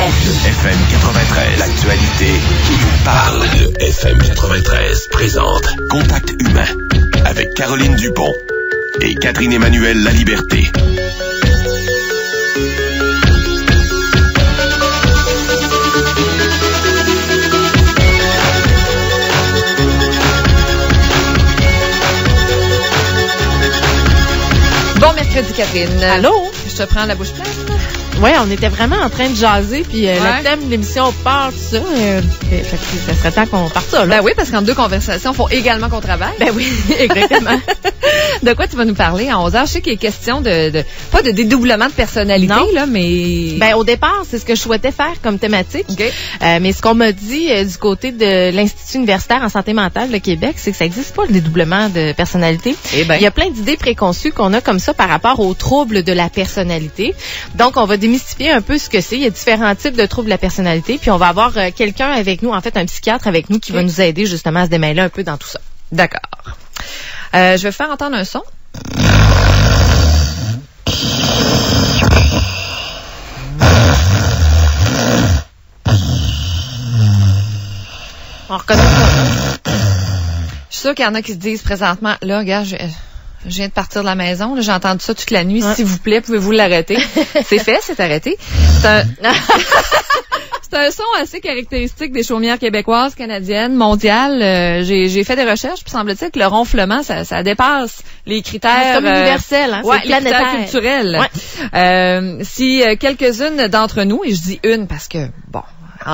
FM 93, l'actualité qui vous parle. Le FM 93 présente Contact humain avec Caroline Dupont et Catherine-Emmanuelle Laliberté. Bon mercredi, Catherine. Allô? Je te prends la bouche pleine. Oui, on était vraiment en train de jaser, puis le thème de l'émission part, tout ça. Ça serait temps qu'on parte ça, là. Ben oui, parce qu'en deux conversations, il faut également qu'on travaille. Ben oui, exactement. De quoi tu vas nous parler à 11h? Je sais qu'il est question pas de dédoublement de personnalité, non. Là, mais... Ben au départ, c'est ce que je souhaitais faire comme thématique. Okay. Mais ce qu'on m'a dit du côté de l'Institut universitaire en santé mentale de Québec, c'est que ça n'existe pas, le dédoublement de personnalité. Eh ben. Il y a plein d'idées préconçues qu'on a comme ça par rapport aux troubles de la personnalité. Donc, on va démystifier un peu ce que c'est. Il y a différents types de troubles de la personnalité. Puis, on va avoir quelqu'un avec nous, en fait, un psychiatre avec nous qui va nous aider justement à se démêler un peu dans tout ça. D'accord. Je vais faire entendre un son. On reconnaît ça. Je suis sûre qu'il y en a qui se disent présentement, là, regarde, je viens de partir de la maison, là, j'ai entendu ça toute la nuit. Ouais. S'il vous plaît, pouvez-vous l'arrêter? C'est fait, c'est arrêté. C'est un son assez caractéristique des chaumières québécoises, canadiennes, mondiales. J'ai fait des recherches, puis semble-t-il que le ronflement, ça dépasse les critères... C'est comme universel, hein? Ouais, c'est les planétaire. critères culturels. Ouais. Si quelques-unes d'entre nous, et je dis une parce que, bon...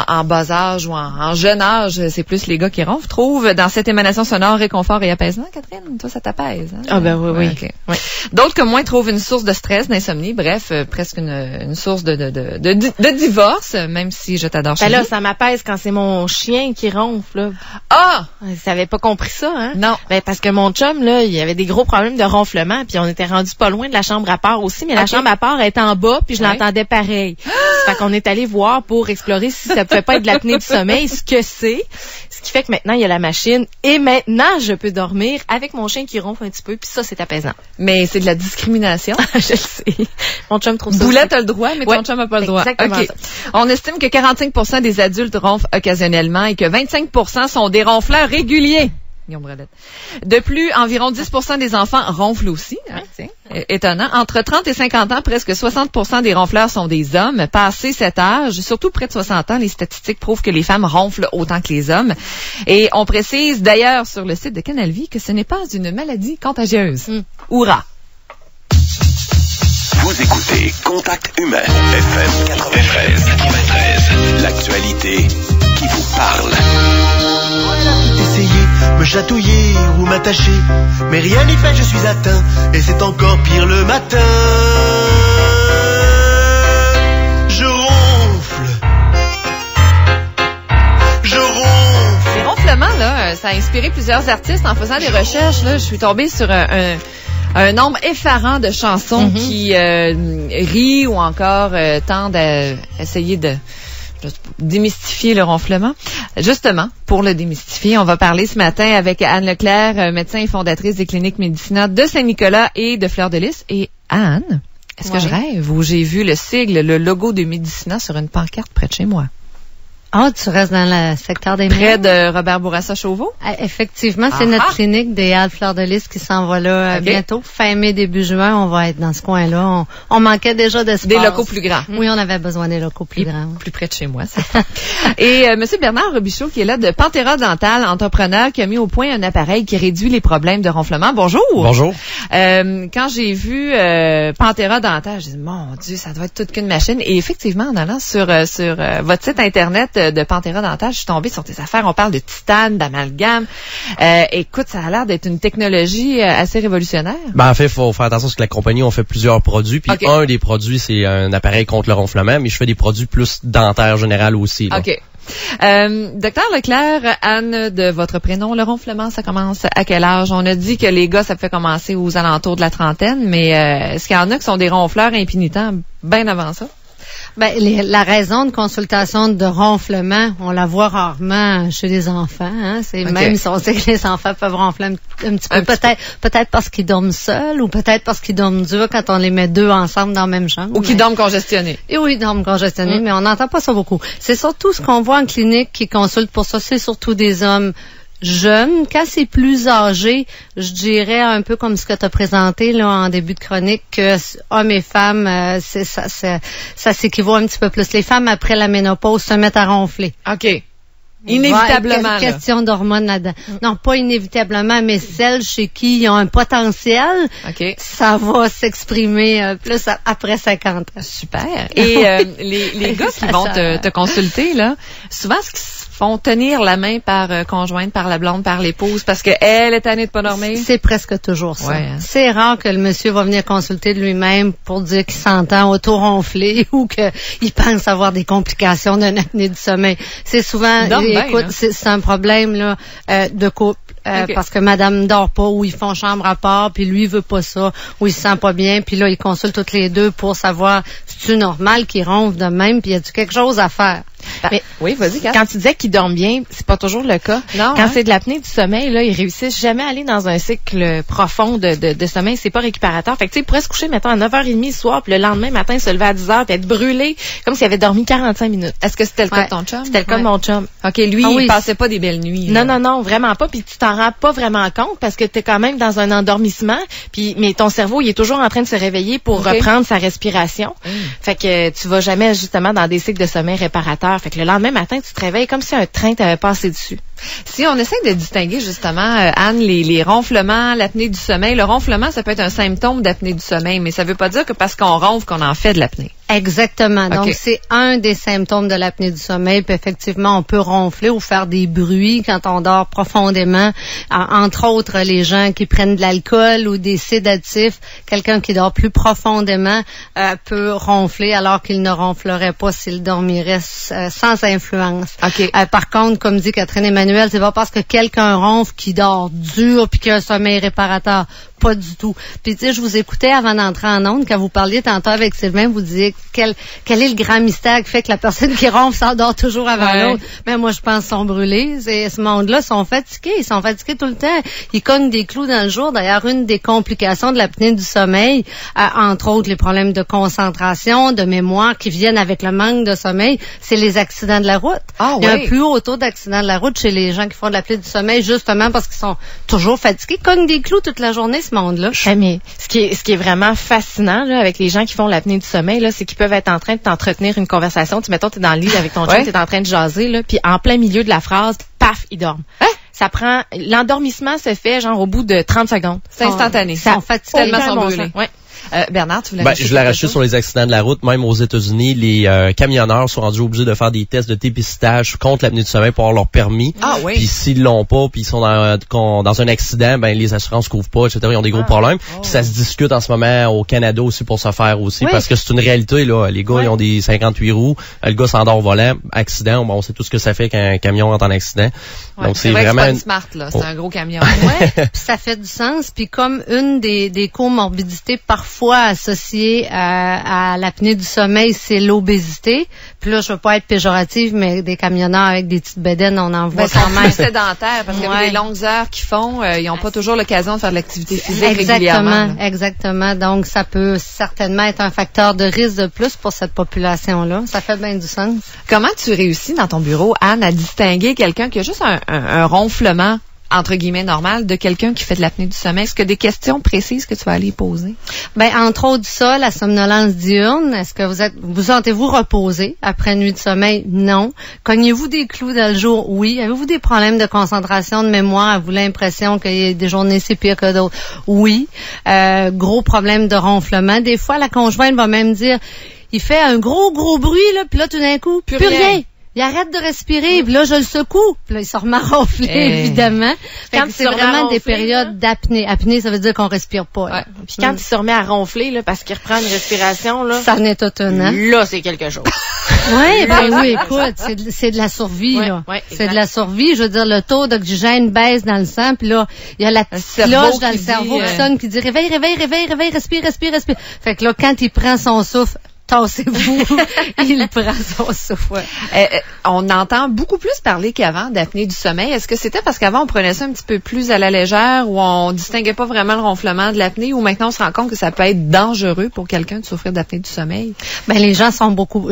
En bas âge ou en jeune âge, c'est plus les gars qui ronflent, trouvent dans cette émanation sonore réconfort et apaisement. Catherine, toi, ça t'apaise. Hein? Ah ben oui, oui. Okay. Oui. D'autres que moins trouvent une source de stress, d'insomnie, bref, presque une source de divorce, même si je t'adore Ben chérie. là, ça m'apaise quand c'est mon chien qui ronfle, là. Ah! Ça avait pas compris ça, hein? Non. Ben, parce que mon chum, là, il avait des gros problèmes de ronflement, puis on était rendu pas loin de la chambre à part aussi, mais la chambre à part est en bas, puis je l'entendais pareil. Fait qu'on est allé voir pour explorer si ça pouvait pas être de l'apnée du sommeil, ce que c'est. Ce qui fait que maintenant, il y a la machine, et maintenant, je peux dormir avec mon chien qui ronfle un petit peu, puis ça, c'est apaisant. Mais c'est de la discrimination. Je le sais. Mon chum trouve ça. Boulette a le droit, mais ton chum n'a pas le droit. Exactement ça. On estime que 45% des adultes ronflent occasionnellement et que 25% sont des ronfleurs réguliers. De plus, environ 10% des enfants ronflent aussi. Hein, tiens, étonnant. Entre 30 et 50 ans, presque 60% des ronfleurs sont des hommes. Passé cet âge, surtout près de 60 ans, les statistiques prouvent que les femmes ronflent autant que les hommes. Et on précise d'ailleurs sur le site de Canal Vie que ce n'est pas une maladie contagieuse. Hourra! Vous écoutez Contact humain, FM 93. L'actualité qui vous parle. Essayer, me chatouiller ou m'attacher, mais rien n'y fait, je suis atteint, et c'est encore pire le matin. Je ronfle. Les ronflements, là, ça a inspiré plusieurs artistes en faisant des recherches. Là, je suis tombée sur un nombre effarant de chansons qui rient ou encore tendent à essayer de démystifier le ronflement. Justement, pour le démystifier, on va parler ce matin avec Anne Leclerc, médecin et fondatrice des cliniques Médicina de Saint-Nicolas et de Fleur-de-Lys. Et Anne, est-ce que je rêve ou j'ai vu le sigle, le logo de Médicina sur une pancarte près de chez moi? Ah, tu restes dans le secteur des Près de Robert Bourassa-Chauveau? Effectivement, c'est notre clinique des Halles Fleur-de-Lys qui s'en va là bientôt. Fin mai, début juin, on va être dans ce coin-là. On manquait déjà d'espace. Des locaux plus grands. Oui, on avait besoin des locaux plus grands. Plus près de chez moi, c'est ça. Et Monsieur Bernard Robichaud, qui est là de Pantera Dental, entrepreneur, qui a mis au point un appareil qui réduit les problèmes de ronflement. Bonjour! Bonjour. Quand j'ai vu Pantera Dental, j'ai dit, mon Dieu, ça doit être toute qu'une machine. Et effectivement, en allant sur votre site Internet de Pantera Dental, je suis tombée sur tes affaires. On parle de titane, d'amalgame. Écoute, ça a l'air d'être une technologie assez révolutionnaire. Ben, en fait, il faut faire attention parce que la compagnie, on fait plusieurs produits. Puis un des produits, c'est un appareil contre le ronflement, mais je fais des produits plus dentaires général aussi. Là. OK. Docteur Leclerc, Anne, de votre prénom, le ronflement, ça commence à quel âge? On a dit que les gars, ça peut commencer aux alentours de la trentaine, mais est-ce qu'il y en a qui sont des ronfleurs impénitents bien avant ça? Ben, la raison de consultation de ronflement, on la voit rarement chez les enfants. Hein? C'est même si on sait que les enfants peuvent ronfler un petit peu. Peut-être parce qu'ils dorment seuls ou peut-être parce qu'ils dorment dur quand on les met deux ensemble dans la même chambre. Ou qu'ils dorment congestionnés. Et oui, ils dorment congestionnés, mais on n'entend pas ça beaucoup. C'est surtout ce qu'on voit en clinique qui consulte pour ça, c'est surtout des hommes jeunes. Quand c'est plus âgé, je dirais un peu comme ce que tu as présenté là en début de chronique, que hommes et femmes, ça s'équivaut un petit peu plus. Les femmes, après la ménopause, se mettent à ronfler. OK. Inévitablement. Ouais, question d'hormones là-dedans. Non, pas inévitablement, mais celles chez qui ils ont un potentiel, ça va s'exprimer plus après 50 ans. Super. Et les gars qui vont te consulter, là, souvent, ce qu'ils font tenir la main par conjointe, par la blonde, par l'épouse, parce qu'elle est tannée de pas dormir? C'est presque toujours ça. Ouais, hein. C'est rare que le monsieur va venir consulter de lui-même pour dire qu'il s'entend auto-ronfler ou qu'il pense avoir des complications d'une apnée du sommeil. C'est souvent... Écoute, c'est un problème là de couple parce que madame dort pas ou ils font chambre à part puis lui veut pas ça ou il se sent pas bien puis là ils consultent toutes les deux pour savoir si c'est normal qu'ils ronflent de même puis y a-tu quelque chose à faire. Mais oui, vas-y, quand tu disais qu'ils dorment bien, c'est pas toujours le cas. Non, quand c'est de l'apnée du sommeil, là, ils réussissent jamais à aller dans un cycle profond de sommeil. C'est pas récupérateur. Fait que, tu sais, ils pourraient se coucher, mettons, à 9h30 le soir, puis le lendemain matin, se lever à 10h, puis être brûlé, comme s'il avait dormi 45 minutes. Est-ce que c'était le cas de ton chum? C'était le cas de mon chum. OK, lui, il passait pas des belles nuits. Non, vraiment pas. Puis tu t'en rends pas vraiment compte parce que t'es quand même dans un endormissement. Mais ton cerveau, il est toujours en train de se réveiller pour reprendre sa respiration. Fait que tu vas jamais, justement, dans des cycles de sommeil réparateurs. Fait que le lendemain matin, tu te réveilles comme si un train t'avait passé dessus. Si on essaie de distinguer justement, Anne, les ronflements, l'apnée du sommeil, le ronflement, ça peut être un symptôme d'apnée du sommeil, mais ça veut pas dire que parce qu'on ronfle qu'on en fait de l'apnée. Exactement. Donc, c'est un des symptômes de l'apnée du sommeil. Puis effectivement, on peut ronfler ou faire des bruits quand on dort profondément. Entre autres, les gens qui prennent de l'alcool ou des sédatifs, quelqu'un qui dort plus profondément peut ronfler alors qu'il ne ronflerait pas s'il dormirait sans influence. Par contre, comme dit Catherine Emmanuel, c'est pas parce que quelqu'un ronfle qui dort dur puis qu'il a un sommeil réparateur. Pas du tout. Puis tu sais, je vous écoutais avant d'entrer en ondes, quand vous parliez tantôt avec Sylvain, vous disiez quel est le grand mystère qui fait que la personne qui ronfle s'endort toujours avant l'autre. Mais moi, je pense qu'ils sont brûlés. Ce monde-là sont fatigués. Ils sont fatigués tout le temps. Ils cognent des clous dans le jour. D'ailleurs, une des complications de l'apnée du sommeil, entre autres les problèmes de concentration, de mémoire qui viennent avec le manque de sommeil, c'est les accidents de la route. Il y a un plus haut taux d'accidents de la route chez les gens qui font de l'apnée du sommeil, justement parce qu'ils sont toujours fatigués. Ils cognent des clous toute la journée, ce monde-là. Mais ce qui est vraiment fascinant là, avec les gens qui font l'apnée du sommeil, là, c'est qu'ils peuvent être en train de t'entretenir une conversation. Mettons, t'es dans le lit avec ton chum, t'es en train de jaser, là, puis en plein milieu de la phrase, paf, ils dorment. Ça prend... L'endormissement se fait genre au bout de 30 secondes. C'est instantané. Ça en fait tellement sont brûlés. Bernard, tu voulais je voulais rajouter sur les accidents de la route. Même aux États-Unis, les camionneurs sont rendus obligés de faire des tests de dépistage contre l'apnée du sommeil pour avoir leur permis. Puis s'ils l'ont pas, puis ils sont dans un accident, ben les assurances couvrent pas, etc. Ils ont des gros problèmes. Puis ça se discute en ce moment au Canada aussi pour se faire aussi, parce que c'est une réalité là. Les gars, ils ont des 58 roues. Le gars s'endort au volant, accident. Bon, on sait tout ce que ça fait quand un camion rentre en accident. Donc c'est vrai vraiment que c'est pas une smart là. C'est un gros camion. Puis ça fait du sens. Puis comme une des comorbidités parfois associée à l'apnée du sommeil, c'est l'obésité. Puis là, je veux pas être péjorative, mais des camionneurs avec des petites bédaines, on en voit quand même. C'est sédentaire parce qu'avec les longues heures qu'ils font, ils n'ont pas toujours l'occasion de faire de l'activité physique régulièrement. Exactement. Donc, ça peut certainement être un facteur de risque de plus pour cette population-là. Ça fait bien du sens. Comment tu réussis dans ton bureau, Anne, à distinguer quelqu'un qui a juste un ronflement entre guillemets normal de quelqu'un qui fait de l'apnée du sommeil? Est-ce que des questions précises que tu vas aller poser? Ben, entre autres ça, la somnolence diurne. Est-ce que vous sentez-vous reposé après une nuit de sommeil? Non. Cognez-vous des clous dans le jour? Oui. Avez-vous des problèmes de concentration, de mémoire? Avez-vous l'impression qu'il y a des journées c'est pire que d'autres? Oui. Gros problème de ronflement. Des fois, la conjointe va même dire, il fait un gros bruit, là, puis là, tout d'un coup, plus rien. Il arrête de respirer, puis là, je le secoue. Puis là, il se remet à ronfler, évidemment. Quand c'est vraiment des périodes d'apnée. Apnée, ça veut dire qu'on respire pas. Puis quand il se remet à ronfler, là, parce qu'il reprend une respiration, là. Ça en est étonnant. Là, c'est quelque chose. Oui, écoute, c'est de la survie, là. C'est de la survie. Je veux dire, le taux d'oxygène baisse dans le sang, puis là, il y a la petite cloche dans le cerveau qui sonne, qui dit réveille, respire. Fait que là, quand il prend son souffle, tassez-vous, il prend son souffle. On entend beaucoup plus parler qu'avant d'apnée du sommeil. Est-ce que c'était parce qu'avant, on prenait ça un petit peu plus à la légère, ou on distinguait pas vraiment le ronflement de l'apnée, ou maintenant on se rend compte que ça peut être dangereux pour quelqu'un de souffrir d'apnée du sommeil? Ben, les gens sont beaucoup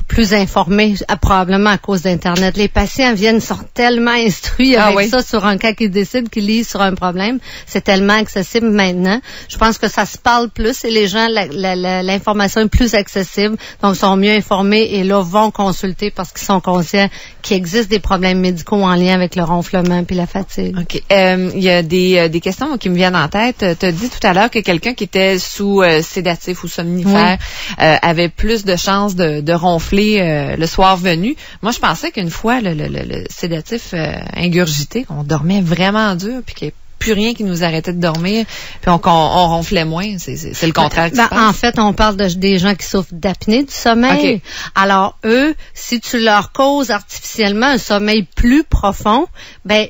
plus informés, probablement à cause d'Internet. Les patients sont tellement instruits avec ça sur un cas qu'ils décident qu'ils lisent sur un problème. C'est tellement accessible maintenant. Je pense que ça se parle plus et les gens, l'information est plus accessible, donc sont mieux informés et là vont consulter parce qu'ils sont conscients qu'il existe des problèmes médicaux en lien avec le ronflement puis la fatigue. OK. Il y a des questions qui me viennent en tête. Tu as dit tout à l'heure que quelqu'un qui était sous sédatif ou somnifère avait plus de chances de ronfler le soir venu. Moi, je pensais qu'une fois le sédatif ingurgité, on dormait vraiment dur puis qu'il n'y avait plus rien qui nous arrêtait de dormir, puis on ronflait moins. C'est le contraire qui se passe. En fait, on parle des gens qui souffrent d'apnée du sommeil. Okay. Alors, eux, si tu leur causes artificiellement un sommeil plus profond, ben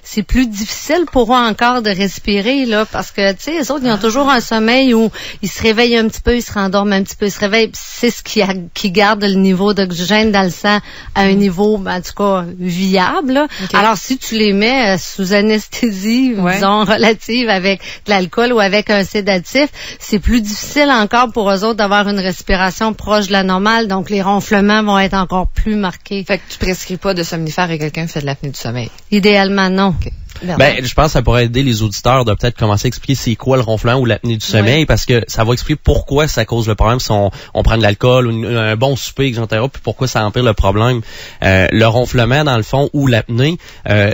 c'est plus difficile pour eux encore de respirer, là, parce que, tu sais, les autres, ils ont toujours un sommeil où ils se réveillent un petit peu, ils se rendorment un petit peu, ils se réveillent, c'est ce qui garde le niveau d'oxygène dans le sang à un niveau, en tout cas, viable, là. Okay. Alors, si tu les mets sous anesthésie, disons, relative avec de l'alcool ou avec un sédatif, c'est plus difficile encore pour eux autres d'avoir une respiration proche de la normale, donc les ronflements vont être encore plus marqués. Fait que tu prescris pas de somnifère à quelqu'un qui fait de l'apnée du sommeil? Idéalement, non. Okay. Ben, je pense que ça pourrait aider les auditeurs de peut-être commencer à expliquer c'est quoi le ronflement ou l'apnée du sommeil, parce que ça va expliquer pourquoi ça cause le problème si on prend de l'alcool ou un bon souper, etc., puis pourquoi ça empire le problème. Le ronflement, dans le fond, ou l'apnée,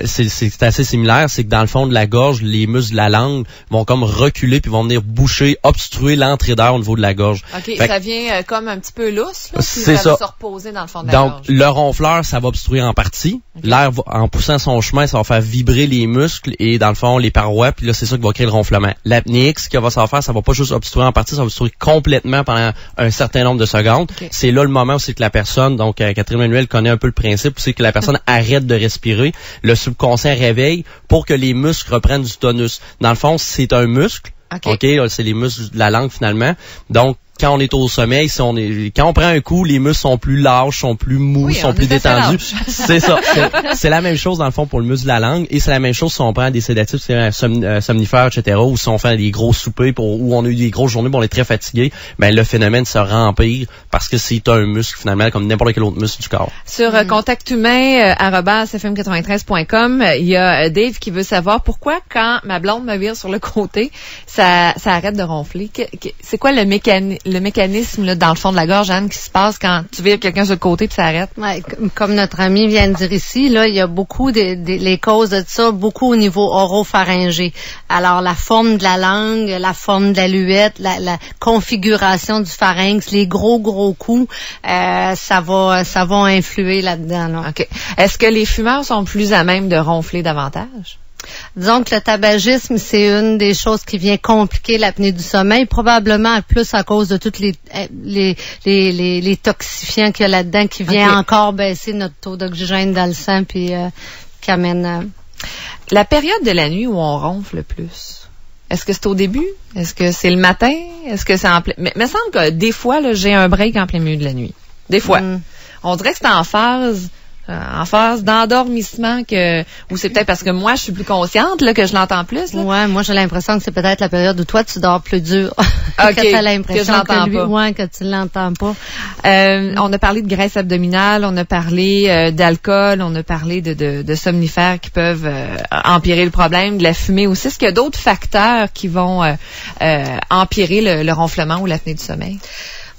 c'est assez similaire, c'est que dans le fond de la gorge, les muscles de la langue vont comme reculer puis vont venir boucher, obstruer l'entrée d'air au niveau de la gorge. OK, ça vient comme un petit peu lousse, là, c'est ça va se reposer dans le fond de la gorge. Donc, le ronfleur, ça va obstruer en partie. Okay. L'air, en poussant son chemin, ça va faire vibrer les muscles et dans le fond les parois, puis là c'est ça qui va créer le ronflement. L'apnée, ce que ça va faire, ça va pas juste obstruer en partie, ça va obstruer complètement pendant un certain nombre de secondes. Okay. C'est là le moment où c'est que la personne, donc Catherine Manuel connaît un peu le principe, c'est que la personne arrête de respirer, le subconscient réveille pour que les muscles reprennent du tonus. Dans le fond, c'est un muscle. OK, c'est les muscles de la langue finalement. Donc quand on est au sommeil, quand on prend un coup, les muscles sont plus lâches, sont plus mous, sont plus détendus. C'est ça. C'est la même chose dans le fond pour le muscle de la langue, et c'est la même chose si on prend des sédatifs, c'est un somnifère, etc., ou si on fait des gros soupers où on a eu des grosses journées, où on est très fatigué, ben le phénomène se rempire parce que c'est un muscle finalement comme n'importe quel autre muscle du corps. Sur contacthumain@fm93.com, il y a Dave qui veut savoir pourquoi quand ma blonde me vire sur le côté, ça arrête de ronfler. C'est quoi le mécanisme là, dans le fond de la gorge, Anne, qui se passe quand tu vires quelqu'un sur le côté puis ça arrête? Ouais, comme notre ami vient de dire ici, là, il y a beaucoup les causes de ça, beaucoup au niveau oropharyngé. Alors, la forme de la langue, la forme de la luette, la configuration du pharynx, les gros coups, ça va influer là-dedans. Là. OK. Est-ce que les fumeurs sont plus à même de ronfler davantage? Disons que le tabagisme, c'est une des choses qui vient compliquer l'apnée du sommeil, probablement plus à cause de tous les toxifiants qu'il y a là-dedans qui vient encore baisser notre taux d'oxygène dans le sang puis qui amène... La période de la nuit où on ronfle le plus, est-ce que c'est au début? Est-ce que c'est le matin? Est-ce que c'est en plein... Mais il me semble que des fois, là, j'ai un break en plein milieu de la nuit. Des fois. On dirait que c'est en phase d'endormissement ou c'est peut-être parce que moi je suis plus consciente là que je l'entends plus là. Ouais, moi j'ai l'impression que c'est peut-être la période où toi tu dors plus dur. Que t'as l'impression que tu l'entends pas. On a parlé de graisse abdominale, on a parlé d'alcool, on a parlé de somnifères qui peuvent empirer le problème, de la fumée aussi. Est-ce qu'il y a d'autres facteurs qui vont empirer le ronflement ou l'apnée du sommeil?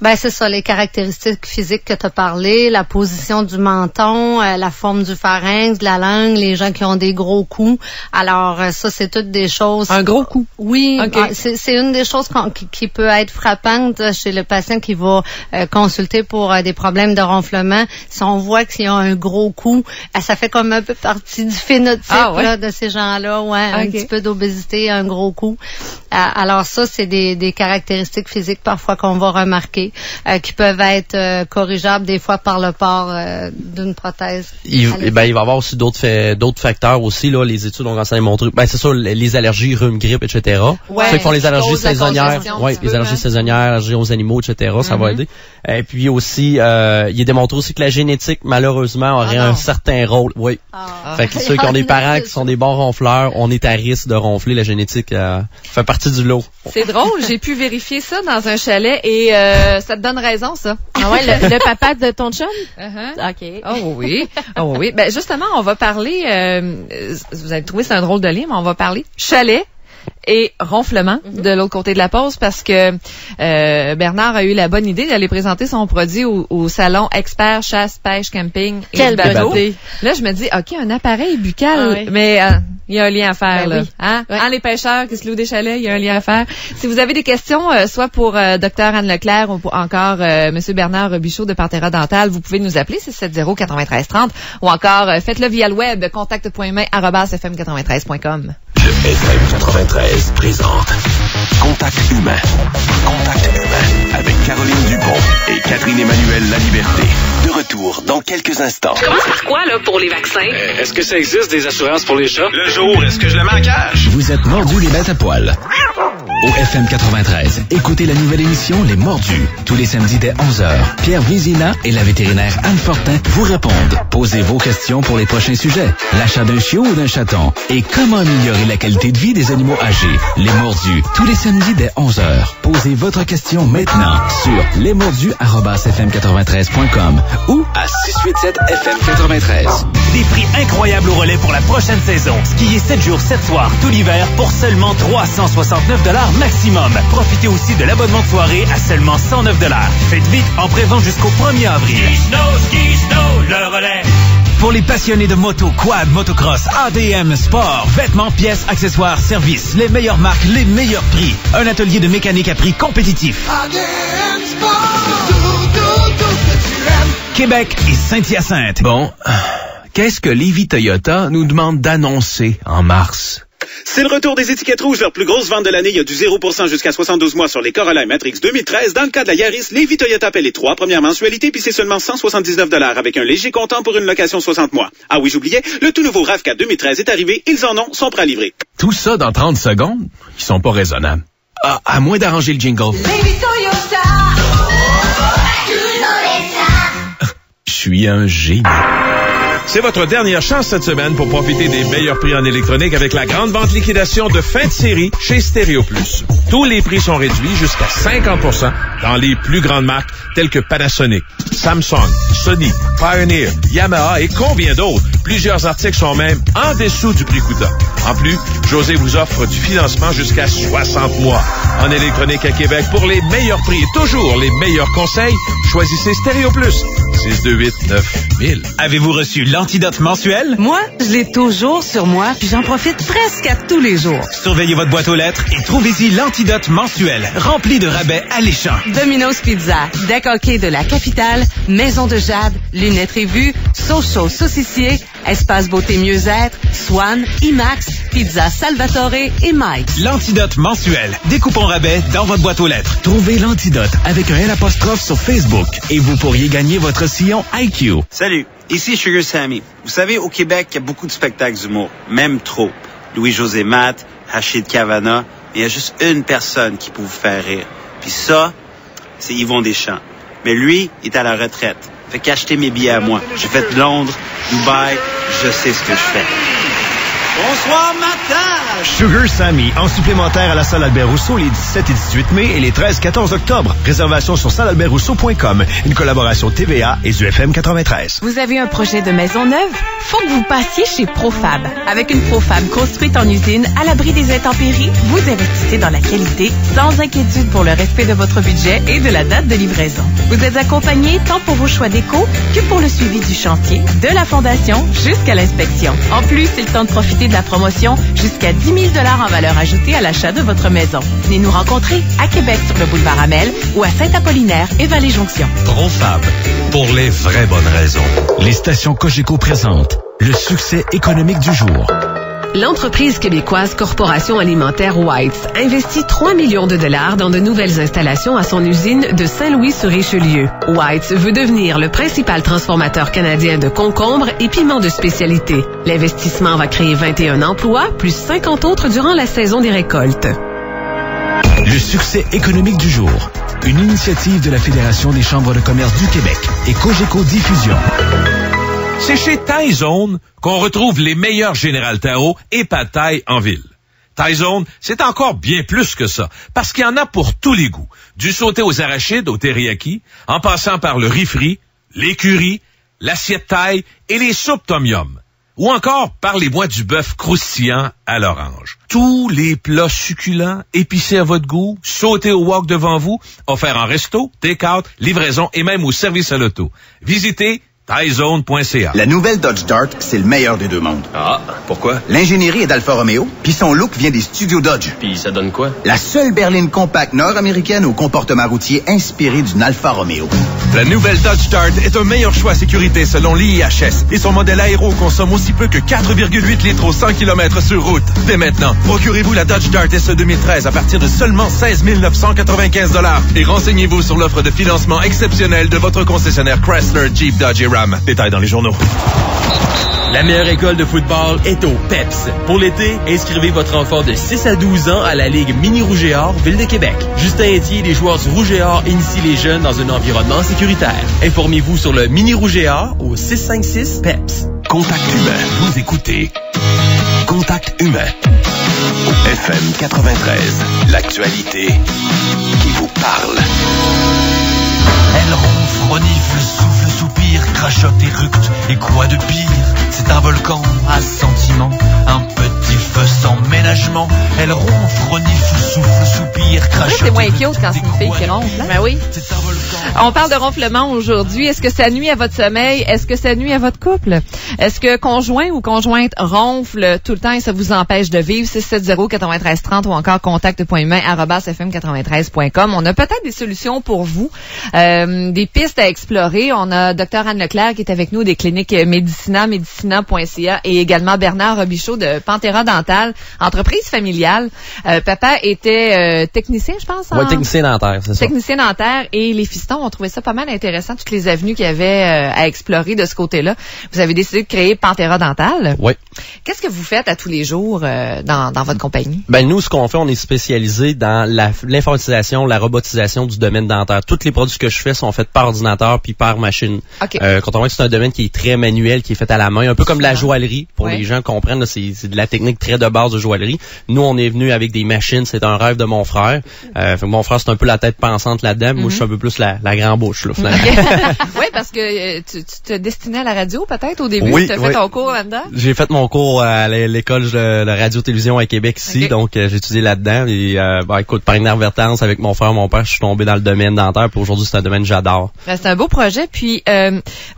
Ben c'est ça, les caractéristiques physiques que tu as parlé, la position du menton, la forme du pharynx, de la langue, les gens qui ont des gros coups. Alors ça, c'est toutes des choses... Un gros coup? Oui, c'est une des choses qui peut être frappante chez le patient qui va consulter pour des problèmes de ronflement. Si on voit qu'il y a un gros coup, ça fait comme un peu partie du phénotype là, de ces gens-là. Un petit peu d'obésité, un gros coup. Alors ça, c'est des caractéristiques physiques parfois qu'on va remarquer. légers qui peuvent être corrigeables des fois par le port d'une prothèse. Il va y avoir aussi d'autres facteurs aussi, là, les études ont commencé à montrer. Ben, c'est sûr, les allergies, rhume, grippe, etc. Ouais, ceux qui font les allergies saisonnières, les allergies saisonnières, allergies aux animaux, etc., ça va aider. Et puis aussi, il est démontré aussi que la génétique, malheureusement, aurait un certain rôle. Oui. Fait que ceux qui ont des parents qui sont des bons ronfleurs, on est à risque de ronfler. La génétique fait partie du lot. C'est drôle, j'ai pu vérifier ça dans un chalet et ça te donne raison, ça. Ah ouais, le papa de ton chum? OK. Oh oui. Oh oui. Ben justement, on va parler, vous avez trouvé c'est un drôle de livre, mais on va parler chalet et ronflement de l'autre côté de la pause parce que Bernard a eu la bonne idée d'aller présenter son produit au salon Expert Chasse, Pêche, Camping et Bateau. Là, je me dis, OK, un appareil buccal, mais il y a un lien à faire, là. Oui. Hein? Oui. Les pêcheurs qui se louent des chalets, il y a un lien à faire. Si vous avez des questions, soit pour Dr Anne Leclerc ou pour encore Monsieur Bernard Robichaud de Parterra Dental, vous pouvez nous appeler, c'est 670-9330 ou encore faites-le via le web, contact.humain@fm93.com. Le FM 93 présente Contact Humain. Contact Humain avec Caroline Dupont et Catherine Emmanuel Laliberté. De retour dans quelques instants. Tu commences par quoi, là, pour les vaccins? Est-ce que ça existe des assurances pour les chats? Le jour, est-ce que je le mets en cage? Vous êtes mordu les bêtes à poil. Au FM 93, écoutez la nouvelle émission Les Mordus. Tous les samedis dès 11h. Pierre Vézina et la vétérinaire Anne Fortin vous répondent. Posez vos questions pour les prochains sujets. L'achat d'un chiot ou d'un chaton? Et comment améliorer la qualité de vie des animaux âgés? Les Mordus, tous les samedis dès 11h. Posez votre question maintenant sur lesmordus@fm93.com ou à 687 FM 93. Des prix incroyables au relais pour la prochaine saison. Skiez 7 jours, 7 soirs, tout l'hiver pour seulement 369 $ maximum. Profitez aussi de l'abonnement de soirée à seulement 109 $. Faites vite en prévente jusqu'au 1er avril. Ski Snow, le relais. Pour les passionnés de moto, quad, motocross, ADM, sport, vêtements, pièces, accessoires, services, les meilleures marques, les meilleurs prix. Un atelier de mécanique à prix compétitif. ADM Sport, Québec et Saint-Hyacinthe. Bon, qu'est-ce que Lévis Toyota nous demande d'annoncer en mars? C'est le retour des étiquettes rouges, leur plus grosse vente de l'année. Il y a du 0% jusqu'à 72 mois sur les Corolla Matrix 2013. Dans le cas de la Yaris, Lévis Toyota paie les 3 premières mensualités, puis c'est seulement 179 $ avec un léger comptant pour une location 60 mois. Ah oui, j'oubliais, le tout nouveau RAV4 2013 est arrivé. Ils en ont, sont prêts à livrer. Tout ça dans 30 secondes? Ils sont pas raisonnables. Ah, à moins d'arranger le jingle. Lévis Toyota! Je suis un génie. C'est votre dernière chance cette semaine pour profiter des meilleurs prix en électronique avec la grande vente liquidation de fin de série chez Stéréo Plus. Tous les prix sont réduits jusqu'à 50% dans les plus grandes marques telles que Panasonic, Samsung, Sony, Pioneer, Yamaha et combien d'autres. Plusieurs articles sont même en dessous du prix coûtant. En plus, José vous offre du financement jusqu'à 60 mois. En électronique à Québec, pour les meilleurs prix et toujours les meilleurs conseils, choisissez Stéréo Plus. 628-9000. Avez-vous reçu l'antidote mensuel? Moi, je l'ai toujours sur moi, puis j'en profite presque à tous les jours. Surveillez votre boîte aux lettres et trouvez-y l'antidote mensuel, rempli de rabais alléchants. Domino's Pizza, deck hockey de la capitale, maison de jade, lunettes et vues, Socho saucissier, espace beauté mieux-être, Swan, IMAX, Pizza Salvatore et Mike. L'antidote mensuel, des coupons rabais dans votre boîte aux lettres. Trouvez l'antidote avec un L' sur Facebook et vous pourriez gagner votre sillon IQ. Salut, ici Sugar Sammy. Vous savez, au Québec, il y a beaucoup de spectacles d'humour, même trop. Louis-José Matt, Rachid Cavana, mais il y a juste une personne qui peut vous faire rire. Puis ça, c'est Yvon Deschamps. Mais lui, il est à la retraite. Fait qu'acheter mes billets à moi. J'ai fait Londres, Dubaï, je sais ce que je fais. Bonsoir, Matage! Sugar Sammy, en supplémentaire à la salle Albert-Rousseau les 17 et 18 mai et les 13-14 octobre. Réservation sur sallealbertrousseau.com. Une collaboration TVA et du FM 93. Vous avez un projet de maison neuve? Faut que vous passiez chez Profab. Avec une Profab construite en usine, à l'abri des intempéries, vous investissez dans la qualité, sans inquiétude pour le respect de votre budget et de la date de livraison. Vous êtes accompagné tant pour vos choix déco que pour le suivi du chantier, de la fondation jusqu'à l'inspection. En plus, c'est le temps de profiter de la promotion jusqu'à 10 000 $ en valeur ajoutée à l'achat de votre maison. Venez nous rencontrer à Québec sur le boulevard Amel ou à Saint-Apollinaire et Vallée-Jonction. Profab, pour les vraies bonnes raisons. Les stations Cogeco présentent le succès économique du jour. L'entreprise québécoise Corporation alimentaire White's investit 3 millions de dollars dans de nouvelles installations à son usine de Saint-Louis-sur-Richelieu. White's veut devenir le principal transformateur canadien de concombres et piments de spécialité. L'investissement va créer 21 emplois, plus 50 autres durant la saison des récoltes. Le succès économique du jour. Une initiative de la Fédération des chambres de commerce du Québec et Cogeco Diffusion. C'est chez Taizone qu'on retrouve les meilleurs Général Tao et pâtes thaï en ville. Taizone, c'est encore bien plus que ça, parce qu'il y en a pour tous les goûts. Du sauté aux arachides au teriyaki, en passant par le riz frit, les currys, l'assiette thaï et les soupes tom yum. Ou encore, parlez-moi du bœuf croustillant à l'orange. Tous les plats succulents, épicés à votre goût, sautés au wok devant vous, offerts en resto, take-out, livraison et même au service à l'auto. Visitez Taizone.ca. La nouvelle Dodge Dart, c'est le meilleur des deux mondes. Ah, pourquoi? L'ingénierie est d'Alfa Romeo, puis son look vient des studios Dodge. Puis ça donne quoi? La seule berline compacte nord-américaine au comportement routier inspiré d'une Alfa Romeo. La nouvelle Dodge Dart est un meilleur choix sécurité selon l'IIHS et son modèle aéro consomme aussi peu que 4,8 litres au 100 km sur route. Dès maintenant, procurez-vous la Dodge Dart SE 2013 à partir de seulement 16 995 $ et renseignez-vous sur l'offre de financement exceptionnelle de votre concessionnaire Chrysler, Jeep, Dodge et Ram. Détails dans les journaux. La meilleure école de football est au PEPS. Pour l'été, inscrivez votre enfant de 6 à 12 ans à la Ligue Mini Rouge et Or Ville de Québec. Justin Etier et les joueurs du Rouge et Or initient les jeunes dans un environnement sécuritaire. Informez-vous sur le Mini Rouge et Or au 656 PEPS. Contact humain. Vous écoutez Contact humain. Au FM 93. L'actualité qui vous parle. Elle ronfle, renifle, souffle, soupire, crachote, éructe, et quoi de pire? C'est un volcan à sentiment, un petit feu sans ménagement. Elle ronfle, renifle, souffle, soupire, crachote. C'est moins cute quand c'est une fille qui ronfle. Hein? Ben oui. On parle de ronflement aujourd'hui. Est-ce que ça nuit à votre sommeil? Est-ce que ça nuit à votre couple? Est-ce que conjoint ou conjointe ronfle tout le temps et ça vous empêche de vivre? 670-9330 ou encore contact.humain@fm93.com. On a peut-être des solutions pour vous. Des pistes à explorer. On a Dr Anne Leclerc qui est avec nous des cliniques medicina.ca et également Bernard Robichaud de Pantera Dental, entreprise familiale. Papa était technicien, je pense. Oui, technicien dentaire, c'est ça. Technicien dentaire et les fistons ont trouvé ça pas mal intéressant, toutes les avenues qu'il y avait à explorer de ce côté-là. Vous avez décidé de créer Pantera Dental. Oui. Qu'est-ce que vous faites à tous les jours dans votre compagnie? Ben nous, ce qu'on fait, on est spécialisé dans l'informatisation, la robotisation du domaine dentaire. Tous les produits que je fais sont faits par ordinateur puis par machine. Okay. Quand on voit que c'est un domaine qui est très manuel, qui est fait à la main, un peu comme la joaillerie, pour les gens comprennent, là, c'est de la technique très de base de joaillerie. Nous, on est venu avec des machines, c'est un rêve de mon frère. Mon frère, c'est un peu la tête pensante là-dedans. Moi, je suis un peu plus la grande bouche, là, finalement. Oui, parce que tu te destinais à la radio, peut-être, au début. Oui, tu as fait ton cours là-dedans? J'ai fait mon cours à l'école de radio-télévision à Québec ici, donc j'ai étudié là-dedans. Et écoute, par inadvertance, avec mon frère, mon père, je suis tombé dans le domaine dentaire, puis aujourd'hui, c'est un domaine que j'adore. C'est un beau projet, puis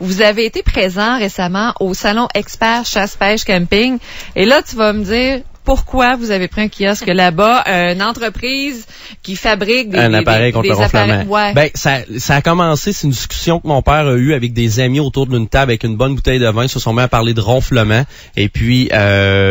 vous avez été présent récemment au Salon Expert Chasse-Pêche Camping, et là, tu vas me dire pourquoi vous avez pris un kiosque là-bas, une entreprise qui fabrique un appareil contre le ronflement. Ouais. Ben ça a commencé, c'est une discussion que mon père a eue avec des amis autour d'une table avec une bonne bouteille de vin, ils se sont mis à parler de ronflement et puis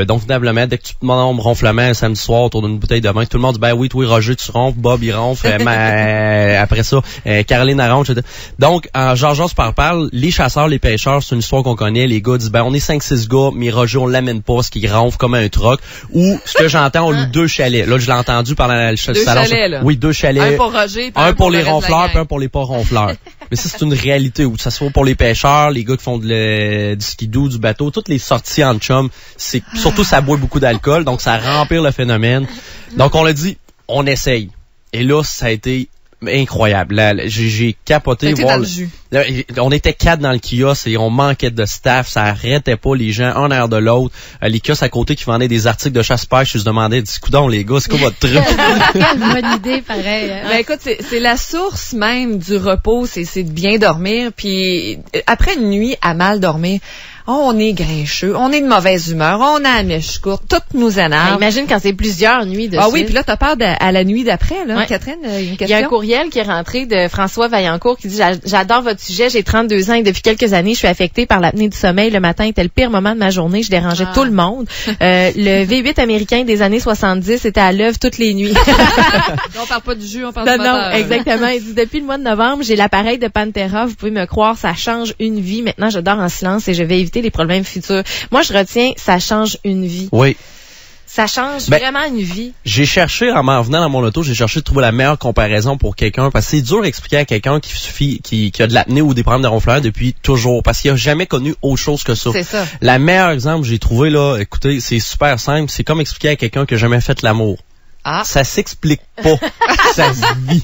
donc finalement dès que tu te demandes ronflement un samedi soir autour d'une bouteille de vin, tout le monde dit ben oui, toi Roger tu ronfles, Bob il ronfle, après ça Caroline elle ronfle. Donc en Georges parle, les chasseurs, les pêcheurs, c'est une histoire qu'on connaît, les gars disent ben on est 5-6 gars, mais Roger on l'amène pas parce qu'il ronfle comme un troc. Ou ce que j'entends, on loue 2 chalets. Là, je l'ai entendu pendant le salon. 2 chalets, là. Oui, 2 chalets. Un pour Roger, un pour les ronfleurs, puis un pour les pas ronfleurs. Mais ça, c'est une réalité. Où ça soit pour les pêcheurs, les gars qui font du skidoo, du bateau, toutes les sorties en chum, c'est surtout ça boit beaucoup d'alcool, donc ça remplit le phénomène. Donc on l'a dit, on essaye. Et là, ça a été incroyable. Là, j'ai capoté. Voir le jus. On était 4 dans le kiosque et on manquait de staff. Ça arrêtait pas les gens un air de l'autre. Les kiosques à côté qui vendaient des articles de chasse-pêche, je me demandais, coudonc les gars, c'est quoi votre truc? Quelle bonne idée, pareil. Ben écoute, c'est la source même du repos, c'est de bien dormir. Puis après une nuit à mal dormir, on est grincheux, on est de mauvaise humeur, on a la mèche courte, tout nous énerve. Imagine quand c'est plusieurs nuits de suite. Ah oui, puis là, t'as peur à la nuit d'après, là. Ouais. Catherine, une question? Il y a un courriel qui est rentré de François Vaillancourt qui dit « J'adore votre sujet, j'ai 32 ans et depuis quelques années, je suis affectée par l'apnée du sommeil. Le matin était le pire moment de ma journée, je dérangeais tout le monde. Le V8 américain des années 70 était à l'œuvre toutes les nuits. » On parle pas du jus, on parle du moteur. Non, exactement. Il dit « Depuis le mois de novembre, j'ai l'appareil de Pantera, vous pouvez me croire, ça change une vie. Maintenant, je dors en silence et je vais éviter les problèmes futurs. » Moi, je retiens, ça change une vie. Oui. Ça change vraiment une vie. J'ai cherché, en m'en venant dans mon auto, j'ai cherché de trouver la meilleure comparaison pour quelqu'un, parce que c'est dur d'expliquer à quelqu'un qui a de l'apnée ou des problèmes de ronflement depuis toujours, parce qu'il a jamais connu autre chose que ça. C'est ça. La meilleure exemple que j'ai trouvé, là, écoutez, c'est super simple, c'est comme expliquer à quelqu'un qui a jamais fait l'amour. Ah. Ça s'explique pas. Ça se vit.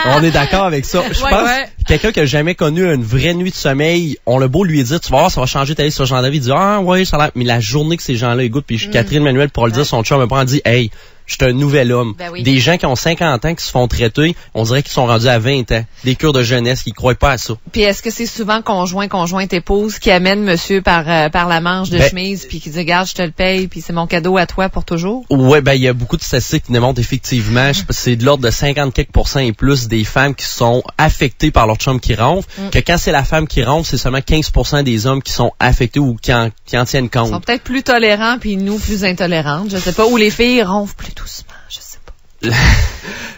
On est d'accord avec ça. Je pense que quelqu'un qui a jamais connu une vraie nuit de sommeil, on l'a beau lui dire, tu vas voir, ça va changer ta vie sur ce genre de vie. Il dit, ah ouais, ça a l'air. Mais la journée que ces gens-là écoutent, puis Catherine Manuel pour le dire, son chum me prend, dit, hey, je suis un nouvel homme. Ben oui. Des gens qui ont 50 ans qui se font traiter, on dirait qu'ils sont rendus à 20 ans. Des cures de jeunesse qui croient pas à ça. Puis est-ce que c'est souvent conjointe épouse qui amène monsieur par la manche de chemise puis qui dit regarde, je te le paye puis c'est mon cadeau à toi pour toujours? Ouais, il y a beaucoup de statistiques qui démontrent effectivement, c'est de l'ordre de 50 quelques % et plus des femmes qui sont affectées par leur chum qui ronfle, que quand c'est la femme qui ronfle, c'est seulement 15% des hommes qui sont affectés ou qui en tiennent compte. Ils sont peut-être plus tolérants puis nous plus intolérantes, je sais pas, ou les filles ronflent plus doucement, je sais pas.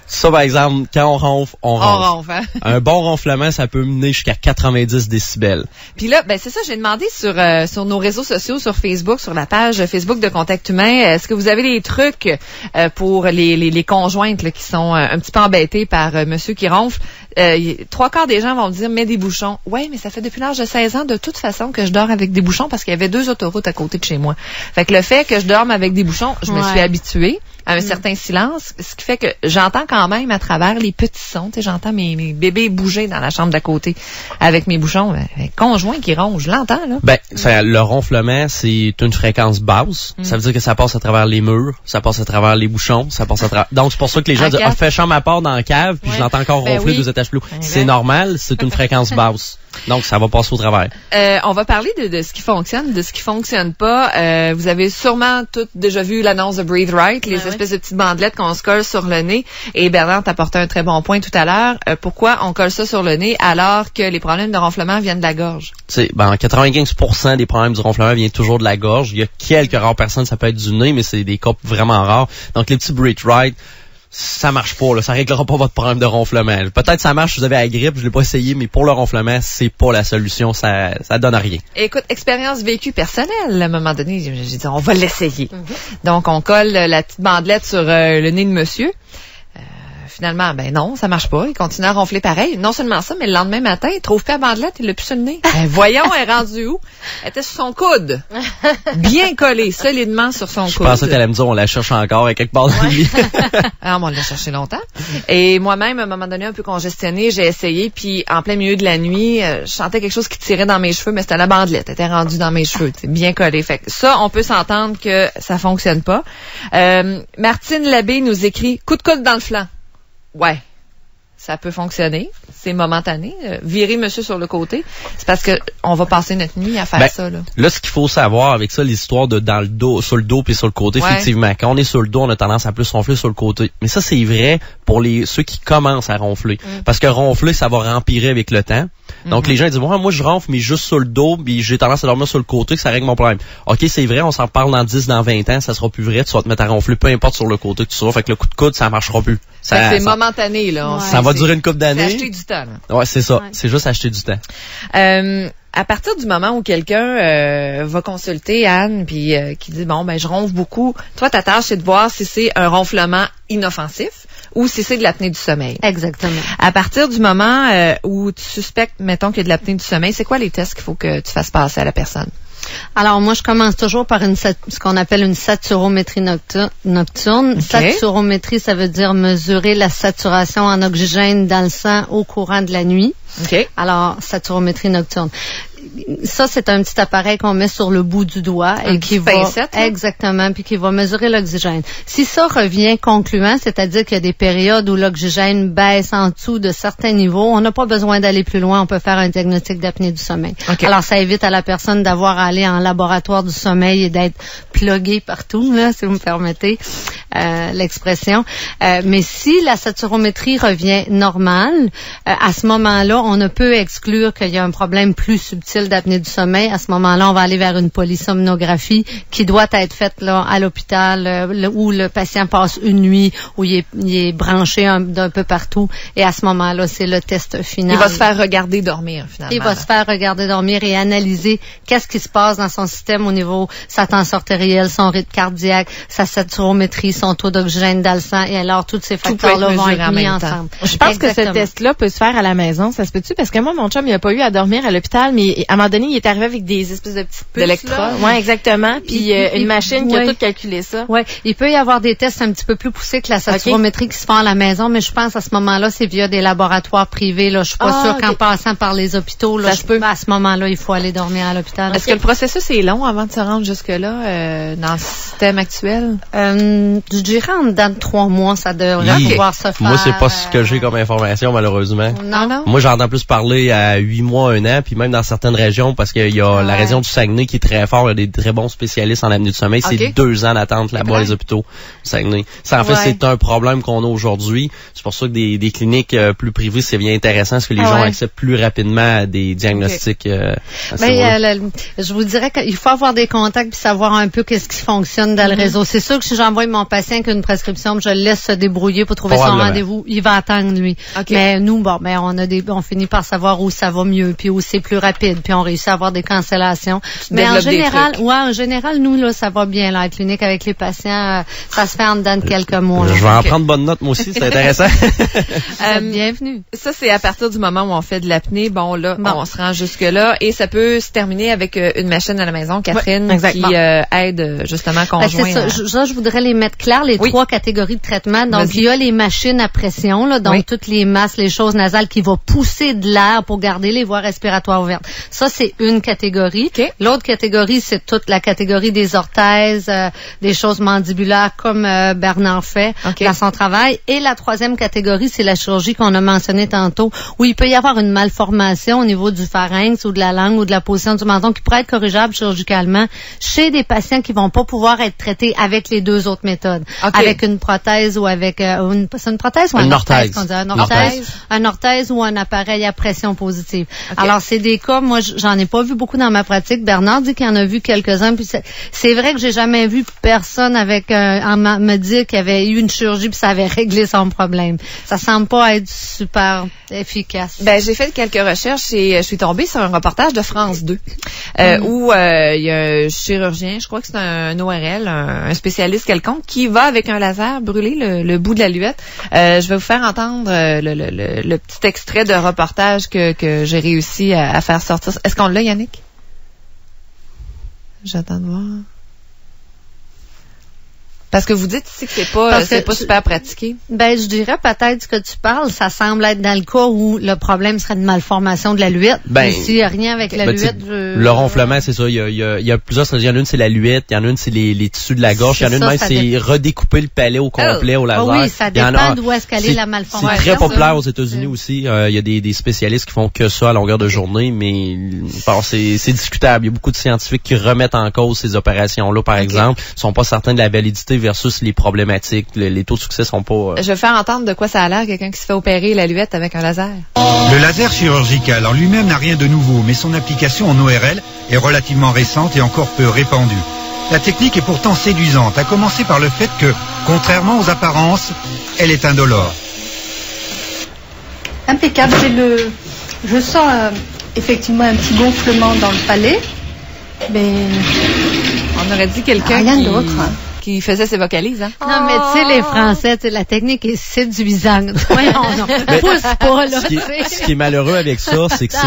Ça, par exemple, quand on ronfle, on ronfle. Hein? Un bon ronflement, ça peut mener jusqu'à 90 décibels. Puis là, c'est ça, j'ai demandé sur nos réseaux sociaux, sur Facebook, sur la page Facebook de Contact Humain, est-ce que vous avez des trucs pour les conjointes là, qui sont un petit peu embêtées par monsieur qui ronfle? 3/4 des gens vont me dire, mets des bouchons. Ouais, mais ça fait depuis l'âge de 16 ans, de toute façon, que je dors avec des bouchons parce qu'il y avait 2 autoroutes à côté de chez moi. Fait que le fait que je dorme avec des bouchons, je me suis habituée à un certain silence, ce qui fait que j'entends quand même à travers les petits sons. Tu sais, j'entends mes bébés bouger dans la chambre d'à côté avec mes bouchons. Conjoint qui ronfle, je l'entends, là. Le ronflement, c'est une fréquence basse. Ça veut dire que ça passe à travers les murs, ça passe à travers les bouchons, ça passe à travers... Donc, c'est pour ça que les gens disent, fais chambre à part dans la cave, puis je l'entends encore ronfler 2 étages plus haut. C'est normal, c'est une fréquence basse. Donc, ça va passer au travers. On va parler de ce qui fonctionne, de ce qui fonctionne pas. Vous avez sûrement toutes déjà vu l'annonce de Breathe Right, les espèces de petites bandelettes qu'on se colle sur le nez. Et Bernard t'apportait un très bon point tout à l'heure. Pourquoi on colle ça sur le nez alors que les problèmes de ronflement viennent de la gorge? 95% des problèmes du ronflement viennent toujours de la gorge. Il y a quelques rares personnes, ça peut être du nez, mais c'est des cas vraiment rares. Donc, les petits Breathe Right, ça marche pas, là. Ça réglera pas votre problème de ronflement. Peut-être ça marche si vous avez la grippe, je l'ai pas essayé, mais pour le ronflement, c'est pas la solution, ça donne rien. Écoute, expérience vécue personnelle, à un moment donné, j'ai dit, on va l'essayer. Donc, on colle la petite bandelette sur le nez de monsieur. Finalement, non, ça marche pas. Il continue à ronfler pareil. Non seulement ça, mais le lendemain matin, il trouve plus la bandelette, il l'a plus sur le nez. Voyons, elle est rendue où? Elle était sur son coude. Bien collée, solidement sur son coude. Je pensais qu'elle allait me dire, on la cherche encore à quelque part dans le lit. Alors, on l'a cherché longtemps. Et moi-même, à un moment donné, un peu congestionnée, j'ai essayé, puis en plein milieu de la nuit, je sentais quelque chose qui tirait dans mes cheveux, mais c'était la bandelette. Elle était rendue dans mes cheveux, bien collée. Fait que ça, on peut s'entendre que ça fonctionne pas. Martine Labbé nous écrit, coup de coude dans le flanc. Ouais, ça peut fonctionner. C'est momentané. Virer monsieur sur le côté, c'est parce que on va passer notre nuit à faire ça. Là, ce qu'il faut savoir avec ça, l'histoire de dans le dos, sur le dos puis sur le côté, effectivement, quand on est sur le dos, on a tendance à plus ronfler sur le côté. Mais ça, c'est vrai pour ceux qui commencent à ronfler. Parce que ronfler, ça va rempirer avec le temps. Donc, les gens disent, moi, je ronfle, mais juste sur le dos, puis j'ai tendance à dormir sur le côté, que ça règle mon problème. OK, c'est vrai, on s'en parle dans 10, dans 20 ans, ça sera plus vrai, tu vas te mettre à ronfler, peu importe sur le côté que tu sois. Fait que le coup de coude, ça marchera plus. C'est momentané, là. Ça va durer une couple d'années. C'est acheter du temps, là. Ouais, c'est ça. Ouais. C'est juste acheter du temps. À partir du moment où quelqu'un va consulter Anne puis qui dit je ronfle beaucoup, toi ta tâche c'est de voir si c'est un ronflement inoffensif ou si c'est de l'apnée du sommeil. Exactement. À partir du moment où tu suspectes, mettons, qu'il y a de l'apnée du sommeil, c'est quoi les tests qu'il faut que tu fasses passer à la personne? Alors, moi, je commence toujours par ce qu'on appelle une saturométrie nocturne. Okay. Saturométrie, ça veut dire mesurer la saturation en oxygène dans le sang au courant de la nuit. Okay. Alors, saturométrie nocturne. ça, c'est un petit appareil qu'on met sur le bout du doigt et qui va exactement, puis qui va mesurer l'oxygène. Si ça revient concluant, c'est-à-dire qu'il y a des périodes où l'oxygène baisse en dessous de certains niveaux, on n'a pas besoin d'aller plus loin, on peut faire un diagnostic d'apnée du sommeil. Okay. Alors, ça évite à la personne d'avoir à aller en laboratoire du sommeil et d'être plugué partout, là, si vous me permettez l'expression. Mais si la saturométrie revient normale, à ce moment-là, on ne peut exclure qu'il y a un problème plus subtil d'apnée du sommeil. À ce moment-là, on va aller vers une polysomnographie qui doit être faite là à l'hôpital où le patient passe une nuit, où il est branché d'un peu partout. Et à ce moment-là, c'est le test final. Il va se faire regarder dormir, finalement. Il va se faire regarder dormir et analyser qu'est-ce qui se passe dans son système au niveau sa tension artérielle, son rythme cardiaque, sa saturométrie, son taux d'oxygène dans le sang. Et alors, tous ces facteurs-là vont être mis ensemble. Je pense que ce test-là peut se faire à la maison. Ça se peut-tu? Parce que moi, mon chum, il a pas eu à dormir à l'hôpital, mais à un moment donné, il est arrivé avec des espèces de petites puces. D'électrodes. Oui, exactement. Puis une machine qui a tout calculé ça. Oui. Il peut y avoir des tests un petit peu plus poussés que la saturométrie qui se font à la maison, mais je pense à ce moment-là, c'est via des laboratoires privés. Là. Je suis pas sûre qu'en passant par les hôpitaux, là, à ce moment-là, il faut aller dormir à l'hôpital. Est-ce que le processus est long avant de se rendre jusque-là dans le système actuel? Je dirais en dedans de 3 mois, ça devrait pouvoir se faire. Moi, c'est pas ce que j'ai comme information, malheureusement. Non. Moi, j'entends plus parler à 8 mois, 1 an, puis même dans certaines régions, parce qu'il y a la région du Saguenay qui est très fort, il y a des très bons spécialistes en apnée du sommeil. C'est 2 ans d'attente là-bas, les hôpitaux du Saguenay. Ça, en fait, c'est un problème qu'on a aujourd'hui. C'est pour ça que des cliniques plus privées, c'est bien intéressant, parce que les gens acceptent plus rapidement à des diagnostics. Je vous dirais qu'il faut avoir des contacts puis savoir un peu qu'est-ce qui fonctionne dans le réseau. C'est sûr que si j'envoie mon patient avec une prescription, je le laisse se débrouiller pour trouver son rendez-vous. Il va attendre, lui. Mais nous, on finit par savoir où ça va mieux, puis où c'est plus rapide, puis on réussit à avoir des cancellations. Mais en général, nous, là, ça va bien, là, à la clinique avec les patients. Ça se fait en dedans de quelques mois. Je vais en prendre bonne note, moi aussi. C'est intéressant. Bienvenue. Ça, c'est à partir du moment où on fait de l'apnée. On se rend jusque-là et ça peut se terminer avec une machine à la maison, Catherine, qui aide justement conjoint. C'est ça. Je voudrais les mettre clairs, les 3 catégories de traitement. Donc, il y a les machines à pression, là, donc toutes les masques, les choses nasales qui vont pousser de l'air pour garder les voies respiratoires ouvertes. Ça, c'est une catégorie. L'autre catégorie, c'est toute la catégorie des orthèses, des choses mandibulaires comme Bernard fait dans son travail. Et la 3e catégorie, c'est la chirurgie qu'on a mentionnée tantôt, où il peut y avoir une malformation au niveau du pharynx ou de la langue ou de la position du menton qui pourrait être corrigeable chirurgicalement chez des patients qui vont pas pouvoir être traités avec les 2 autres méthodes. Avec une prothèse ou avec c'est une prothèse ou un orthèse qu'on dit? Un orthèse ou un appareil à pression positive. Alors, c'est des cas, moi, j'en ai pas vu beaucoup dans ma pratique. Bernard dit qu'il en a vu quelques-uns. Puis c'est vrai que j'ai jamais vu personne avec me dire qu'il avait eu une chirurgie puis ça avait réglé son problème. Ça semble pas être super efficace. J'ai fait quelques recherches et je suis tombée sur un reportage de France 2 où il y a un chirurgien, je crois que c'est un ORL, un spécialiste quelconque, qui va avec un laser brûler le bout de la luette. Je vais vous faire entendre le petit extrait de reportage que j'ai réussi à faire sortir. Est-ce qu'on l'a, Yannick? J'attends de voir. Parce que vous dites ici que c'est pas super pratiqué. Je dirais peut-être ce que tu parles, ça semble être dans le cas où le problème serait une malformation de la luette. Mais s'il n'y a rien avec la luette, le ronflement, c'est ça. Il y a plusieurs stratégies. Il y en a une, c'est la luette. Il y en a une, c'est les tissus de la gorge. Il y en a une, même, c'est redécouper le palais au complet au laser. Oui, ça dépend d'où est-ce qu'elle est la malformation. C'est très populaire aux États-Unis aussi. Il y a des spécialistes qui font que ça à longueur de journée, mais c'est discutable. Il y a beaucoup de scientifiques qui remettent en cause ces opérations-là, par exemple. Ils sont pas certains de la validité versus les problématiques. Les taux de succès sont pas... Je vais faire entendre de quoi ça a l'air, quelqu'un qui se fait opérer la luette avec un laser. Le laser chirurgical en lui-même n'a rien de nouveau, mais son application en ORL est relativement récente et encore peu répandue. La technique est pourtant séduisante, à commencer par le fait que, contrairement aux apparences, elle est indolore. Impeccable. Je sens effectivement un petit gonflement dans le palais, mais... On aurait dit quelqu'un qui faisait ses vocalises, hein? Non, mais tu sais, les Français, la technique est séduisante. Pousse pas, là. Ce qui est malheureux avec ça, c'est que ce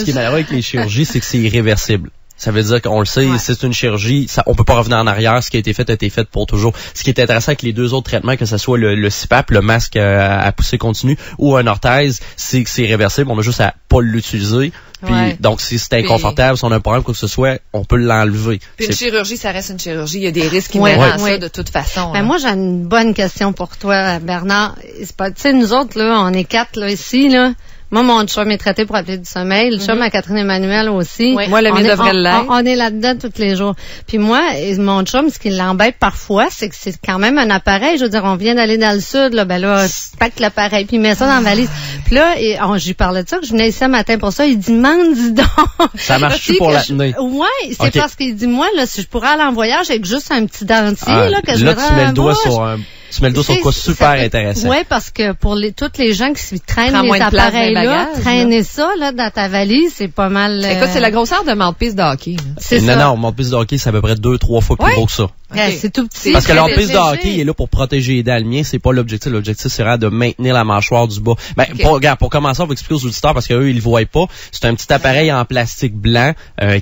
qui est malheureux avec les chirurgies, c'est que c'est irréversible. Ça veut dire qu'on le sait, c'est une chirurgie, on peut pas revenir en arrière, ce qui a été fait pour toujours. Ce qui est intéressant avec les 2 autres traitements, que ce soit le CPAP, le masque à pousser continu, ou un orthèse, c'est que c'est réversible, on a juste à pas l'utiliser. Puis, donc, si c'est inconfortable, si on a un problème, quoi que ce soit, on peut l'enlever. Puis une chirurgie, ça reste une chirurgie. Il y a des risques inhérents à ça de toute façon. Ben moi, j'ai une bonne question pour toi, Bernard. C'est pas, tu sais, nous autres, là, on est 4, là, ici, là. Moi, mon chum est traité pour appeler du sommeil. Le chum à Catherine Emmanuel aussi. Oui. Moi, le mien devrait l'être. On est là-dedans tous les jours. Puis moi, mon chum, ce qui l'embête parfois, c'est que c'est quand même un appareil. Je veux dire, on vient d'aller dans le sud, là, ben là, pack l'appareil, puis il met ça dans la valise. Puis là, j'y parlais de ça, que je venais ici un matin pour ça. Il dit, dis donc. Ça marche-tu pour l'apnée? Ouais, c'est parce qu'il dit, moi, là, si je pourrais aller en voyage avec juste un petit dentier, là, que je là, tu mets le doigt sur un... Tu mets le dos sur quoi super intéressant. Oui, parce que pour toutes les gens qui traînent les appareils-là, traîner ça là, dans ta valise, c'est pas mal... Écoute, c'est la grosseur de mouthpiece de hockey. C'est ça. Non, mouthpiece de hockey, c'est à peu près 2-3 fois plus gros que ça. Okay. C'est tout petit. Parce que leur piste de hockey, il est là pour protéger les dents. Le mien, c'est pas l'objectif. L'objectif, c'est vraiment de maintenir la mâchoire du bas. Ben, pour commencer, on va expliquer aux auditeurs parce qu'eux, ils le voient pas. C'est un petit appareil en plastique blanc,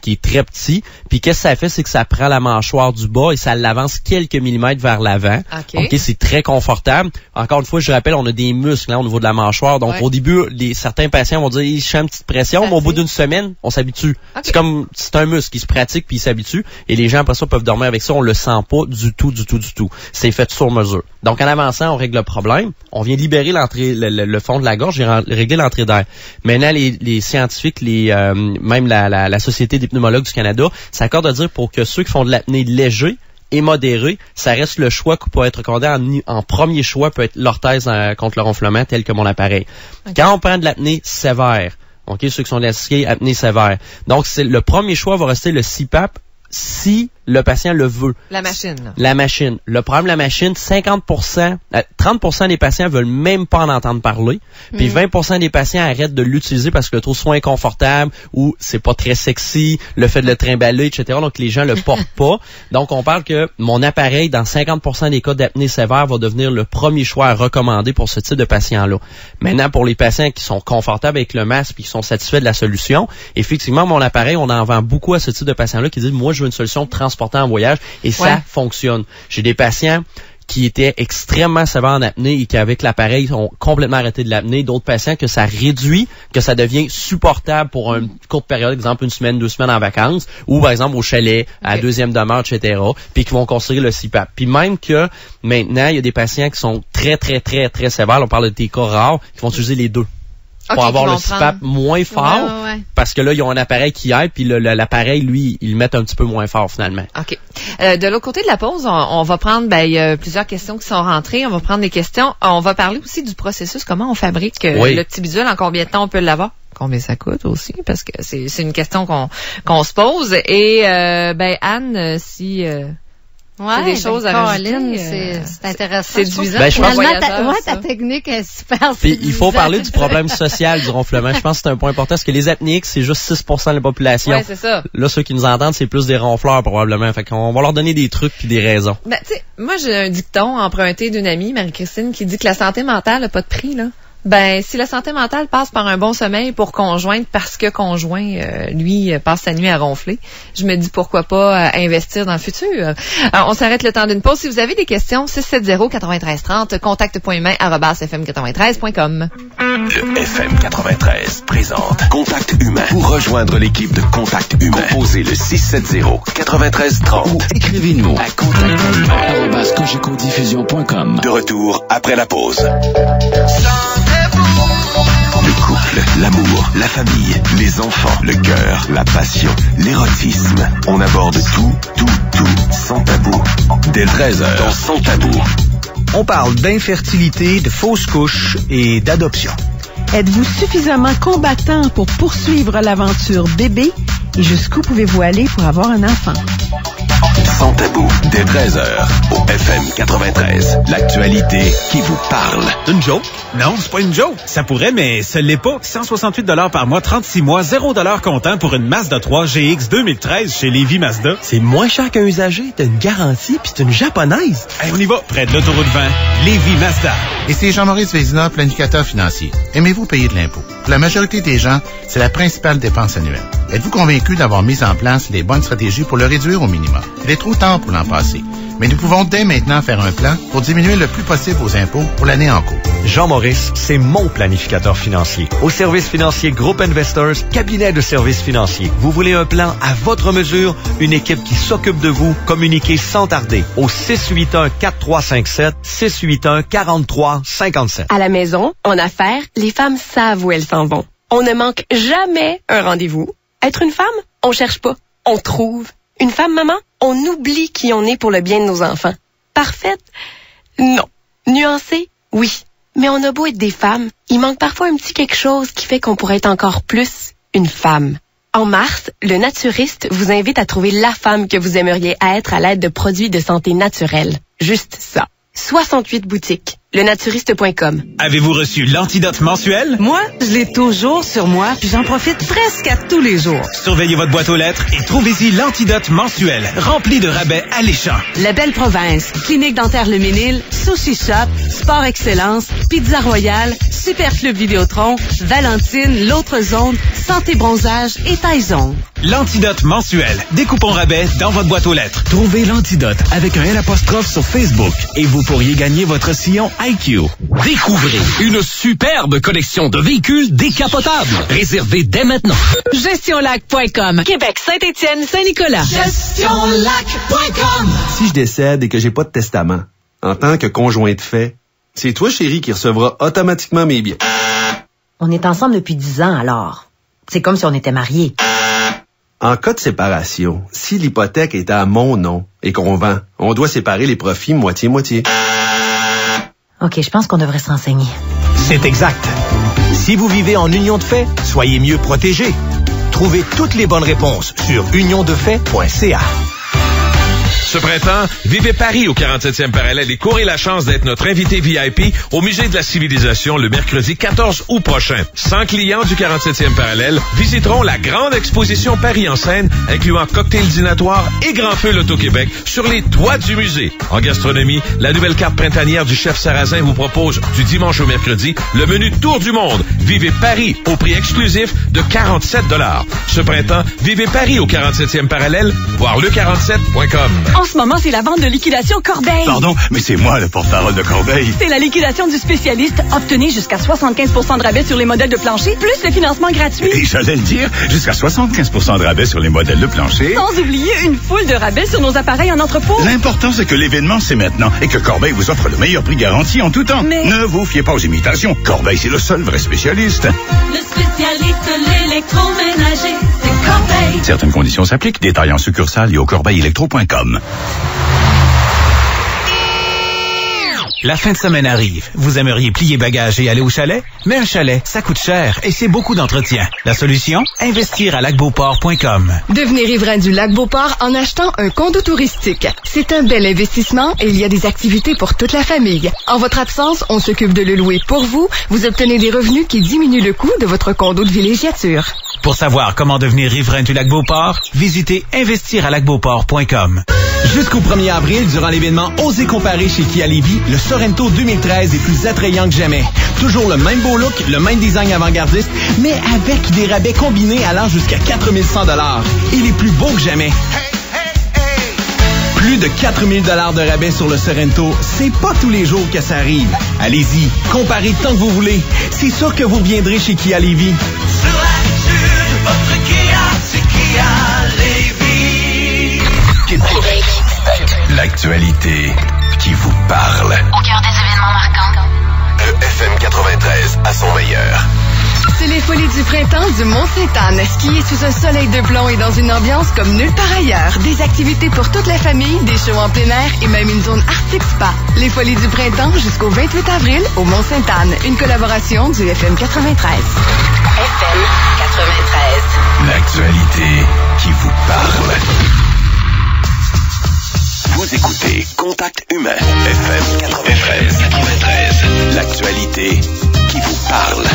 qui est très petit. Puis, qu'est-ce que ça fait? C'est que ça prend la mâchoire du bas et ça l'avance quelques millimètres vers l'avant. OK, c'est très confortable. Encore une fois, je rappelle, on a des muscles, là, au niveau de la mâchoire. Donc, au début, certains patients vont dire, je fais une petite pression, mais au bout d'une semaine, on s'habitue. C'est un muscle qui se pratique puis il s'habitue. Et les gens, après ça, peuvent dormir avec ça. On le sent pas du tout. C'est fait sur mesure. Donc, en avançant, on règle le problème. On vient libérer le fond de la gorge et régler l'entrée d'air. Maintenant, les scientifiques, même la Société des pneumologues du Canada, s'accordent à dire pour que ceux qui font de l'apnée léger et modéré, ça reste le choix qui peut être recommandé en premier choix peut être l'orthèse contre le ronflement tel que mon appareil. Quand on prend de l'apnée sévère, ceux qui sont diagnostiqués apnée sévère. Donc, le premier choix va rester le CPAP si le patient le veut. La machine, là. La machine. Le problème de la machine, 30% des patients veulent même pas en entendre parler. Puis 20% des patients arrêtent de l'utiliser parce que le trouvent soit inconfortable ou c'est pas très sexy, le fait de le trimballer, etc. Donc, les gens le portent pas. Donc, on parle que mon appareil, dans 50% des cas d'apnée sévère, va devenir le premier choix à recommander pour ce type de patient-là. Maintenant, pour les patients qui sont confortables avec le masque et qui sont satisfaits de la solution, effectivement, mon appareil, on en vend beaucoup à ce type de patients-là qui disent, moi, je veux une solution transportée en voyage et ça fonctionne. J'ai des patients qui étaient extrêmement sévères en apnée et qui, avec l'appareil, ont complètement arrêté de l'apnée. D'autres patients que ça réduit, que ça devient supportable pour une courte période, exemple 1 semaine, 2 semaines en vacances, ou par exemple au chalet, à la deuxième demeure, etc., puis qui vont construire le CPAP. Puis même que maintenant, il y a des patients qui sont très sévères, on parle de des cas rares, qui vont utiliser les deux. Pour avoir le CPAP moins fort, parce que là, ils ont un appareil qui aide, puis l'appareil, lui, ils le mettent un petit peu moins fort, finalement. OK. De l'autre côté de la pause, on va prendre, il y a plusieurs questions qui sont rentrées. On va prendre des questions. On va parler aussi du processus, comment on fabrique le petit bidule, en combien de temps on peut l'avoir? Combien ça coûte aussi, parce que c'est une question qu'on se pose. Et, Anne, si... Ouais, des choses à rajouter. C'est intéressant. C'est séduisant. Ta technique est super séduisante. Il faut parler du problème social du ronflement. Je pense que c'est un point important parce que les apnéiques, c'est juste 6% de la population. Ouais, c'est ça. Là, ceux qui nous entendent, c'est plus des ronfleurs probablement. Fait qu'on va leur donner des trucs puis des raisons. Tu sais, moi, j'ai un dicton emprunté d'une amie, Marie-Christine, qui dit que la santé mentale n'a pas de prix, là. Si la santé mentale passe par un bon sommeil pour conjointe parce que conjoint, lui, passe sa nuit à ronfler, je me dis pourquoi pas investir dans le futur. Alors, on s'arrête le temps d'une pause. Si vous avez des questions, 670-9330, contact.humain@fm93.com. Le FM 93 présente Contact Humain. Pour rejoindre l'équipe de Contact Humain, composez le 670-9330 ou écrivez-nous à contacthumain@cogecodiffusion.com. De retour après la pause. Le couple, l'amour, la famille, les enfants, le cœur, la passion, l'érotisme. On aborde tout, sans tabou. Dès 13h, dans Sans tabou. On parle d'infertilité, de fausses couches et d'adoption. Êtes-vous suffisamment combattant pour poursuivre l'aventure bébé? Et jusqu'où pouvez-vous aller pour avoir un enfant? Sans tabou, dès 13h, au FM 93. L'actualité qui vous parle. C'est une joke? Non, c'est pas une joke. Ça pourrait, mais ça l'est pas. 168$ par mois, 36 mois, 0$ comptant pour une Mazda 3 GX 2013 chez Lévis Mazda. C'est moins cher qu'un usager, t'as une garantie, puis c'est une japonaise. Hey, on y va, près de l'autoroute 20, Lévis Mazda. Et c'est Jean-Maurice Vézina, planificateur financier. Aimez-vous payer de l'impôt? Pour la majorité des gens, c'est la principale dépense annuelle. Êtes-vous convaincu d'avoir mis en place les bonnes stratégies pour le réduire au minimum? Il est trop tard pour l'en passer. Mais nous pouvons dès maintenant faire un plan pour diminuer le plus possible vos impôts pour l'année en cours. Jean Maurice, c'est mon planificateur financier. Au service financier Groupe Investors, cabinet de services financiers. Vous voulez un plan à votre mesure, une équipe qui s'occupe de vous? Communiquez sans tarder au 681-4357, 681-4357. À la maison, en affaires, les femmes savent où elles s'en vont. On ne manque jamais un rendez-vous. Être une femme, on cherche pas, on trouve. Une femme maman, on oublie qui on est pour le bien de nos enfants. Parfaite? Non. Nuancée? Oui. Mais on a beau être des femmes, il manque parfois un petit quelque chose qui fait qu'on pourrait être encore plus une femme. En mars, le Naturiste vous invite à trouver la femme que vous aimeriez être à l'aide de produits de santé naturelle. Juste ça. 68 boutiques. Lenaturiste.com. Avez-vous reçu l'antidote mensuel? Moi, je l'ai toujours sur moi, puis j'en profite presque à tous les jours. Surveillez votre boîte aux lettres et trouvez-y l'antidote mensuel, rempli de rabais alléchants. La Belle Province, Clinique Dentaire Le Ménil, Sushi Shop, Sport Excellence, Pizza Royale, Super Club Vidéotron, Valentine, L'Autre Zone, Santé Bronzage et Taizone. L'antidote mensuel. Des coupons rabais dans votre boîte aux lettres. Trouvez l'antidote avec un L' sur Facebook et vous pourriez gagner votre sillon IQ. Découvrez une superbe collection de véhicules décapotables. Réservez dès maintenant. GestionLac.com. Québec, Saint-Étienne, Saint-Nicolas. GestionLac.com. Si je décède et que j'ai pas de testament, en tant que conjoint de fait, c'est toi, chérie, qui recevras automatiquement mes biens. On est ensemble depuis 10 ans, alors. C'est comme si on était mariés. En cas de séparation, si l'hypothèque est à mon nom et qu'on vend, on doit séparer les profits moitié-moitié. OK, je pense qu'on devrait se renseigner. C'est exact. Si vous vivez en union de fait, soyez mieux protégés. Trouvez toutes les bonnes réponses sur uniondefait.ca. Ce printemps, vivez Paris au 47e parallèle et courez la chance d'être notre invité VIP au Musée de la Civilisation le mercredi 14 août prochain. 100 clients du 47e parallèle visiteront la grande exposition Paris en scène, incluant cocktail dînatoire et grand feu l'Auto-Québec sur les toits du musée. En gastronomie, la nouvelle carte printanière du chef Sarrazin vous propose du dimanche au mercredi le menu Tour du monde. Vivez Paris au prix exclusif de 47 $. Ce printemps, vivez Paris au 47e parallèle, voir le47.com. En ce moment, c'est la vente de liquidation Corbeil. Pardon, mais c'est moi le porte-parole de Corbeil. C'est la liquidation du spécialiste. Obtenez jusqu'à 75 % de rabais sur les modèles de plancher, plus le financement gratuit. Et j'allais le dire, jusqu'à 75 % de rabais sur les modèles de plancher. Sans oublier une foule de rabais sur nos appareils en entrepôt. L'important, c'est que l'événement, c'est maintenant et que Corbeil vous offre le meilleur prix garanti en tout temps. Mais... ne vous fiez pas aux imitations. Corbeil, c'est le seul vrai spécialiste. Le spécialiste de l'électroménager, c'est Corbeil. Certaines conditions s'appliquent. Détails en succursale et au corbeillelectro.com. La fin de semaine arrive. Vous aimeriez plier bagages et aller au chalet? Mais un chalet, ça coûte cher et c'est beaucoup d'entretien. La solution? Investir à lacbeauport.com. Devenez riverain du Lac-Beauport en achetant un condo touristique. C'est un bel investissement et il y a des activités pour toute la famille. En votre absence, on s'occupe de le louer pour vous. Vous obtenez des revenus qui diminuent le coût de votre condo de villégiature. Pour savoir comment devenir riverain du Lac-Beauport, visitez investiralacbeauport.com. Jusqu'au 1er avril, durant l'événement Osez comparer chez Kia Lévis, le Sorento 2013 est plus attrayant que jamais. Toujours le même beau look, le même design avant-gardiste, mais avec des rabais combinés allant jusqu'à 4100 $. Et les plus beaux que jamais. Plus de 4000 $ de rabais sur le Sorento, c'est pas tous les jours que ça arrive. Allez-y, comparez tant que vous voulez. C'est sûr que vous reviendrez chez Kia Lévis. Sur l'attitude, votre Kia, c'est Kia Lévis. Québec. L'actualité qui vous parle. Au cœur des événements marquants. EFM 93 à son meilleur. C'est les folies du printemps du Mont-Sainte-Anne. Skier sous un soleil de plomb et dans une ambiance comme nulle part ailleurs. Des activités pour toute la famille, des shows en plein air et même une zone Arctic Spa. Les folies du printemps jusqu'au 28 avril au Mont-Sainte-Anne. Une collaboration du FM 93. FM 93. L'actualité qui vous parle. Vous écoutez Contact Humain, FM 93. L'actualité qui vous parle.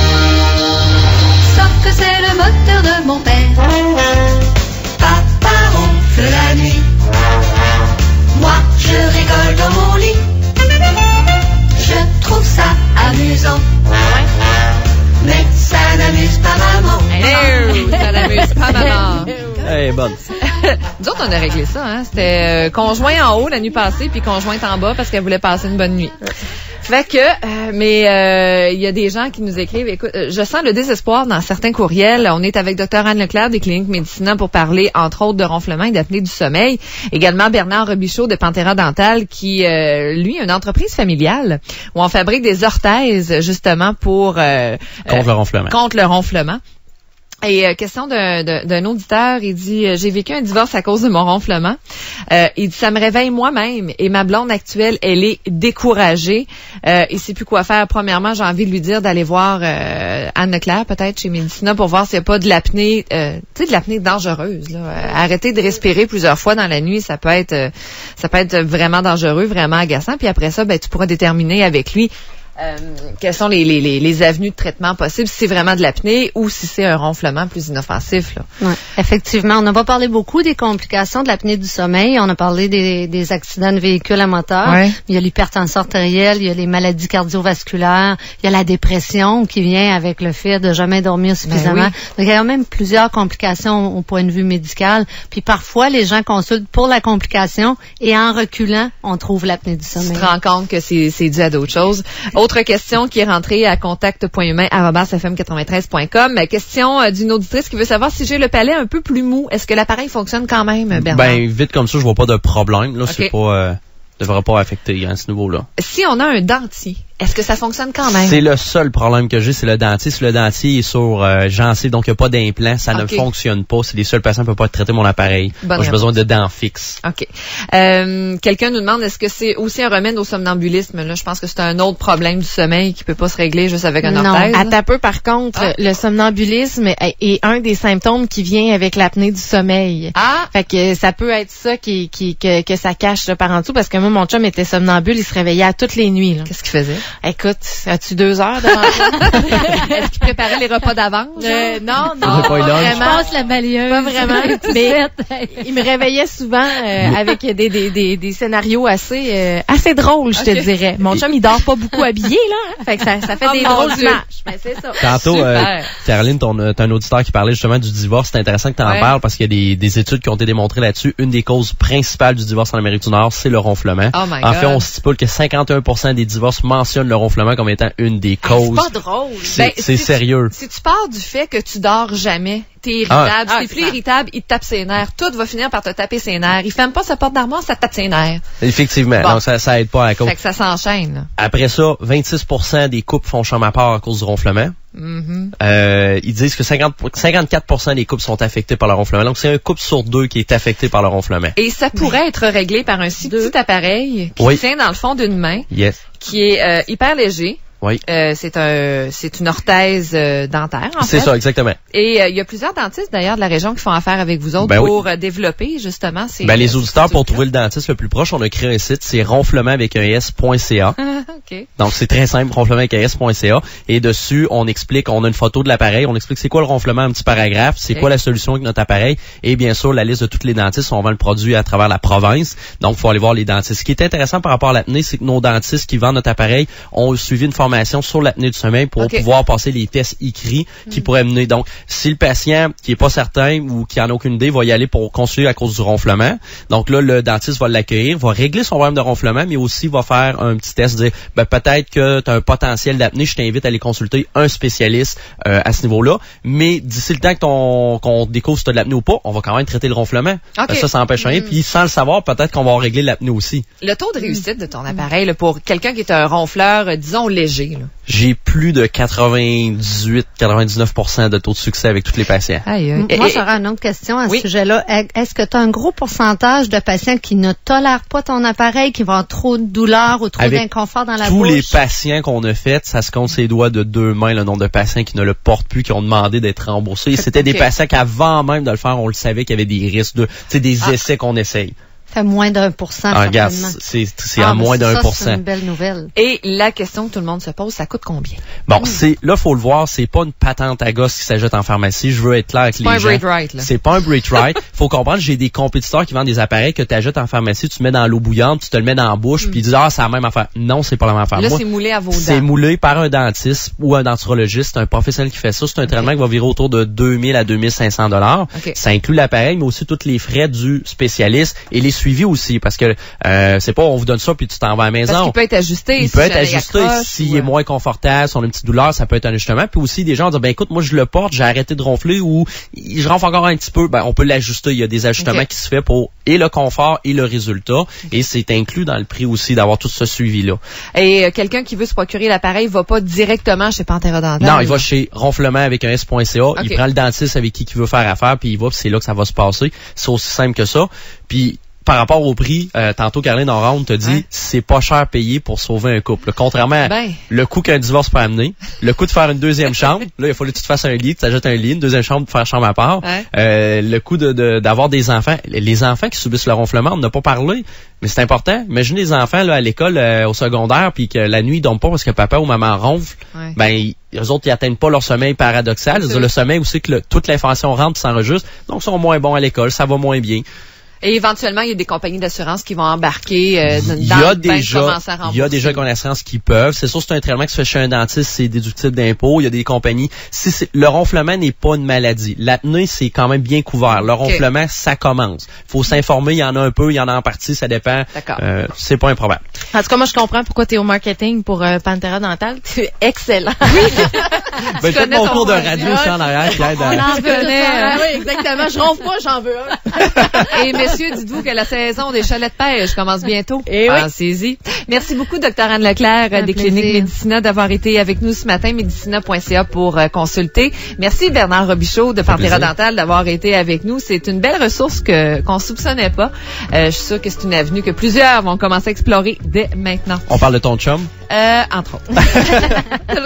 Sauf que c'est le moteur de mon père. Papa ronfle la nuit. Moi, je rigole dans mon lit. Je trouve ça amusant. Mais ça n'amuse pas maman. Hello, ça n'amuse pas maman. est bonne. Nous autres, on a réglé ça. Hein? C'était conjoint en haut la nuit passée, puis conjointe en bas parce qu'elle voulait passer une bonne nuit. Fait que, mais il y a des gens qui nous écrivent, écoute, je sens le désespoir dans certains courriels. On est avec Dr Anne Leclerc des Cliniques Médicina pour parler, entre autres, de ronflement et d'apnée du sommeil. Également Bernard Robichaud de Panthera Dental qui, lui, a une entreprise familiale où on fabrique des orthèses, justement, pour... contre le ronflement. Contre le ronflement. Et question d'un auditeur, il dit j'ai vécu un divorce à cause de mon ronflement. Il dit ça me réveille moi-même et ma blonde actuelle, elle est découragée. Il sait plus quoi faire. Premièrement, j'ai envie de lui dire d'aller voir Anne Leclerc peut-être chez Médicina pour voir s'il n'y a pas de l'apnée, tu sais, de l'apnée dangereuse. Là. Arrêter de respirer plusieurs fois dans la nuit, ça peut être vraiment dangereux, vraiment agaçant. Puis après ça, ben tu pourras déterminer avec lui. Quelles sont les avenues de traitement possibles, si c'est vraiment de l'apnée ou si c'est un ronflement plus inoffensif. Là. Ouais, effectivement, on n'a pas parlé beaucoup des complications de l'apnée du sommeil. On a parlé des accidents de véhicules à moteur. Ouais. Il y a l'hypertension artérielle, il y a les maladies cardiovasculaires, il y a la dépression qui vient avec le fait de jamais dormir suffisamment. Ben oui. Donc, il y a quand même plusieurs complications au point de vue médical. Puis parfois, les gens consultent pour la complication et en reculant, on trouve l'apnée du sommeil. Tu te rends compte que c'est dû à d'autres choses. Autre question qui est rentrée à contact.humain@fm93.com. Question d'une auditrice qui veut savoir si j'ai le palais un peu plus mou. Est-ce que l'appareil fonctionne quand même, Bernard? Ben, vite comme ça, je vois pas de problème. Là, c'est pas... devrait pas affecter à ce niveau-là. Si on a un dentier, est-ce que ça fonctionne quand même? C'est le seul problème que j'ai, c'est le dentier. Si le dentier est sur gencive, donc il n'y a pas d'implant, ça ne fonctionne pas. C'est les seuls patients qui ne peuvent pas traiter mon appareil. Moi, j'ai besoin de dents fixes. OK. Quelqu'un nous demande, est-ce que c'est aussi un remède au somnambulisme? Là, je pense que c'est un autre problème du sommeil qui peut pas se régler juste avec un orthèse. Non, à peu par contre, le somnambulisme est un des symptômes qui vient avec l'apnée du sommeil. Ah! Fait que ça peut être ça que ça cache là, par en dessous, parce que moi, mon chum était somnambule, il se réveillait à toutes les nuits. Qu'est-ce qu'il faisait? Écoute, as-tu 2 heures devant toi? Est-ce qu'il préparait les repas d'avance? Non, vraiment. Je passe la balayeuse. Pas vraiment. Mais il me réveillait souvent avec des scénarios assez drôles, je te dirais. Mon chum, il dort pas beaucoup habillé, là. Fait que ça fait des drôles d'images. Ben, c'est ça. Tantôt, Caroline, t'as un auditeur qui parlait justement du divorce. C'est intéressant que tu en parles parce qu'il y a des études qui ont été démontrées là-dessus. Une des causes principales du divorce en Amérique du Nord, c'est le ronflement. Oh my God. En fait, on stipule que 51% des divorces mentionnent le ronflement comme étant une des causes. C'est pas drôle. C'est sérieux. Si tu pars du fait que tu dors jamais, t'es irritable. Si t'es plus irritable, il te tape ses nerfs. Tout va finir par te taper ses nerfs. Il ferme pas sa porte d'armoire, ça te tape ses nerfs. Effectivement. Bon. Donc, ça aide pas à la cause. Fait que ça s'enchaîne. Là. Après ça, 26% des couples font chambre à part à cause du ronflement. Mm-hmm. Ils disent que 54% des couples sont affectés par le ronflement. Donc, c'est un couple sur 2 qui est affecté par le ronflement. Et ça pourrait être réglé par un si petit appareil qui tient dans le fond d'une main, qui est hyper léger. Oui. C'est une orthèse dentaire, en fait. C'est ça, exactement. Et il y a plusieurs dentistes, d'ailleurs, de la région qui font affaire avec vous autres pour développer, justement, ces... les auditeurs, pour trouver le dentiste le plus proche, on a créé un site, c'est ronflement avec un s.ca. Okay. Donc, c'est très simple, ronflement avec un s.ca. Et dessus, on a une photo de l'appareil, on explique c'est quoi le ronflement, un petit paragraphe, c'est quoi la solution avec notre appareil, et bien sûr, la liste de tous les dentistes, on vend le produit à travers la province. Donc, il faut aller voir les dentistes. Ce qui est intéressant par rapport à l'apnée, c'est que nos dentistes qui vendent notre appareil ont suivi une formation sur l'apnée du sommeil pour pouvoir passer les tests écrits qui pourraient mener. Donc, si le patient qui est pas certain ou qui en a aucune idée va y aller pour consulter à cause du ronflement, donc là, le dentiste va l'accueillir, va régler son problème de ronflement, mais aussi va faire un petit test, dire peut-être que tu as un potentiel d'apnée, je t'invite à aller consulter un spécialiste à ce niveau-là, mais d'ici le temps qu'on découvre si tu as de l'apnée ou pas, on va quand même traiter le ronflement. Ça n'empêche rien, puis sans le savoir, peut-être qu'on va régler l'apnée aussi. Le taux de réussite de ton appareil, là, pour quelqu'un qui est un ronfleur, disons, léger, là. J'ai plus de 98-99% de taux de succès avec tous les patients. Moi, j'aurais une autre question à ce sujet-là. Est-ce que tu as un gros pourcentage de patients qui ne tolèrent pas ton appareil, qui vont avoir trop de douleur ou trop d'inconfort dans la bouche? Tous les patients qu'on a fait, ça se compte ses doigts de 2 mains, le nombre de patients qui ne le portent plus, qui ont demandé d'être remboursés. C'était des patients qu'avant même de le faire, on le savait qu'il y avait des risques des essais qu'on essaye. fait moins d'1%. Regarde, c'est à moins d'1%. C'est une belle nouvelle. Et la question que tout le monde se pose, ça coûte combien? Bon, là, faut le voir, c'est pas une patente à gosse qui s'achète en pharmacie. Je veux être clair avec les gens. C'est pas un Breathe Right, là. C'est pas un Breathe Right. Faut comprendre, j'ai des compétiteurs qui vendent des appareils que tu achètes en pharmacie, tu mets dans l'eau bouillante, tu te le mets dans la bouche, puis ils disent, c'est la même affaire. Non, c'est pas la même affaire. Là, c'est moulé à vos dents. C'est moulé par un dentiste ou un denturologiste, un professionnel qui fait ça. C'est un traitement qui va virer autour de 2000 à 2500 $. Ça inclut l'appareil, mais aussi tous les frais du spécialiste et les suivis aussi, parce que c'est pas on vous donne ça puis tu t'en vas à la maison. Parce qu'il peut être ajusté. Il peut être ajusté s'il est moins confortable, si on a une petite douleur, ça peut être un ajustement. Puis aussi des gens disent écoute, moi je le porte, j'ai arrêté de ronfler ou je ronfle encore un petit peu, on peut l'ajuster. Il y a des ajustements qui se fait pour et le confort et le résultat et c'est inclus dans le prix aussi d'avoir tout ce suivi là. Et quelqu'un qui veut se procurer l'appareil va pas directement chez Pantera Dental. Non, il va chez ronflement avec un S.ca, il prend le dentiste avec qui il veut faire affaire puis il va, puis c'est là que ça va se passer. C'est aussi simple que ça. Puis par rapport au prix, tantôt Caroline en ronde te dit c'est pas cher payé pour sauver un couple. Contrairement à le coût qu'un divorce peut amener, le coût de faire une deuxième chambre, là il faut que tu te fasses un lit, tu t'ajoutes un lit, une deuxième chambre pour faire chambre à part, le coût d'avoir des enfants, les enfants qui subissent le ronflement, on n'a pas parlé, mais c'est important. Imagine les enfants là à l'école au secondaire puis que la nuit ils dorment pas parce que papa ou maman ronfle, eux autres ils atteignent pas leur sommeil paradoxal, le sommeil aussi que toute l'information rentre et s'enregistre, donc ils sont moins bons à l'école, ça va moins bien. Et éventuellement, il y a des compagnies d'assurance qui vont embarquer il y a déjà une assurance qui peuvent. C'est sûr, c'est un traitement qui se fait chez un dentiste, c'est déductible d'impôt. Il y a des compagnies. Le ronflement n'est pas une maladie. L'apnée, c'est quand même bien couvert. Le ronflement, ça commence. Faut s'informer. Il y en a un peu, il y en a en partie, ça dépend. C'est pas improbable. En tout cas, moi, je comprends pourquoi tu es au marketing pour Pantera Dental. Tu es excellent. Oui. Peut-être mon cours de radio ici en arrière qui aide à... Oui, exactement. Je ronfle pas, j'en veux un. Et messieurs, dites-vous que la saison des chalets de pêche commence bientôt. Pensez-y. Merci beaucoup, Dr. Anne Leclerc des cliniques Médicina d'avoir été avec nous ce matin, médicina.ca pour consulter. Merci Bernard Robichaud de Pantera Dental d'avoir été avec nous. C'est une belle ressource qu'on soupçonnait pas. Je suis sûre que c'est une avenue que plusieurs vont commencer à explorer dès maintenant. On parle de ton chum? Entre autres.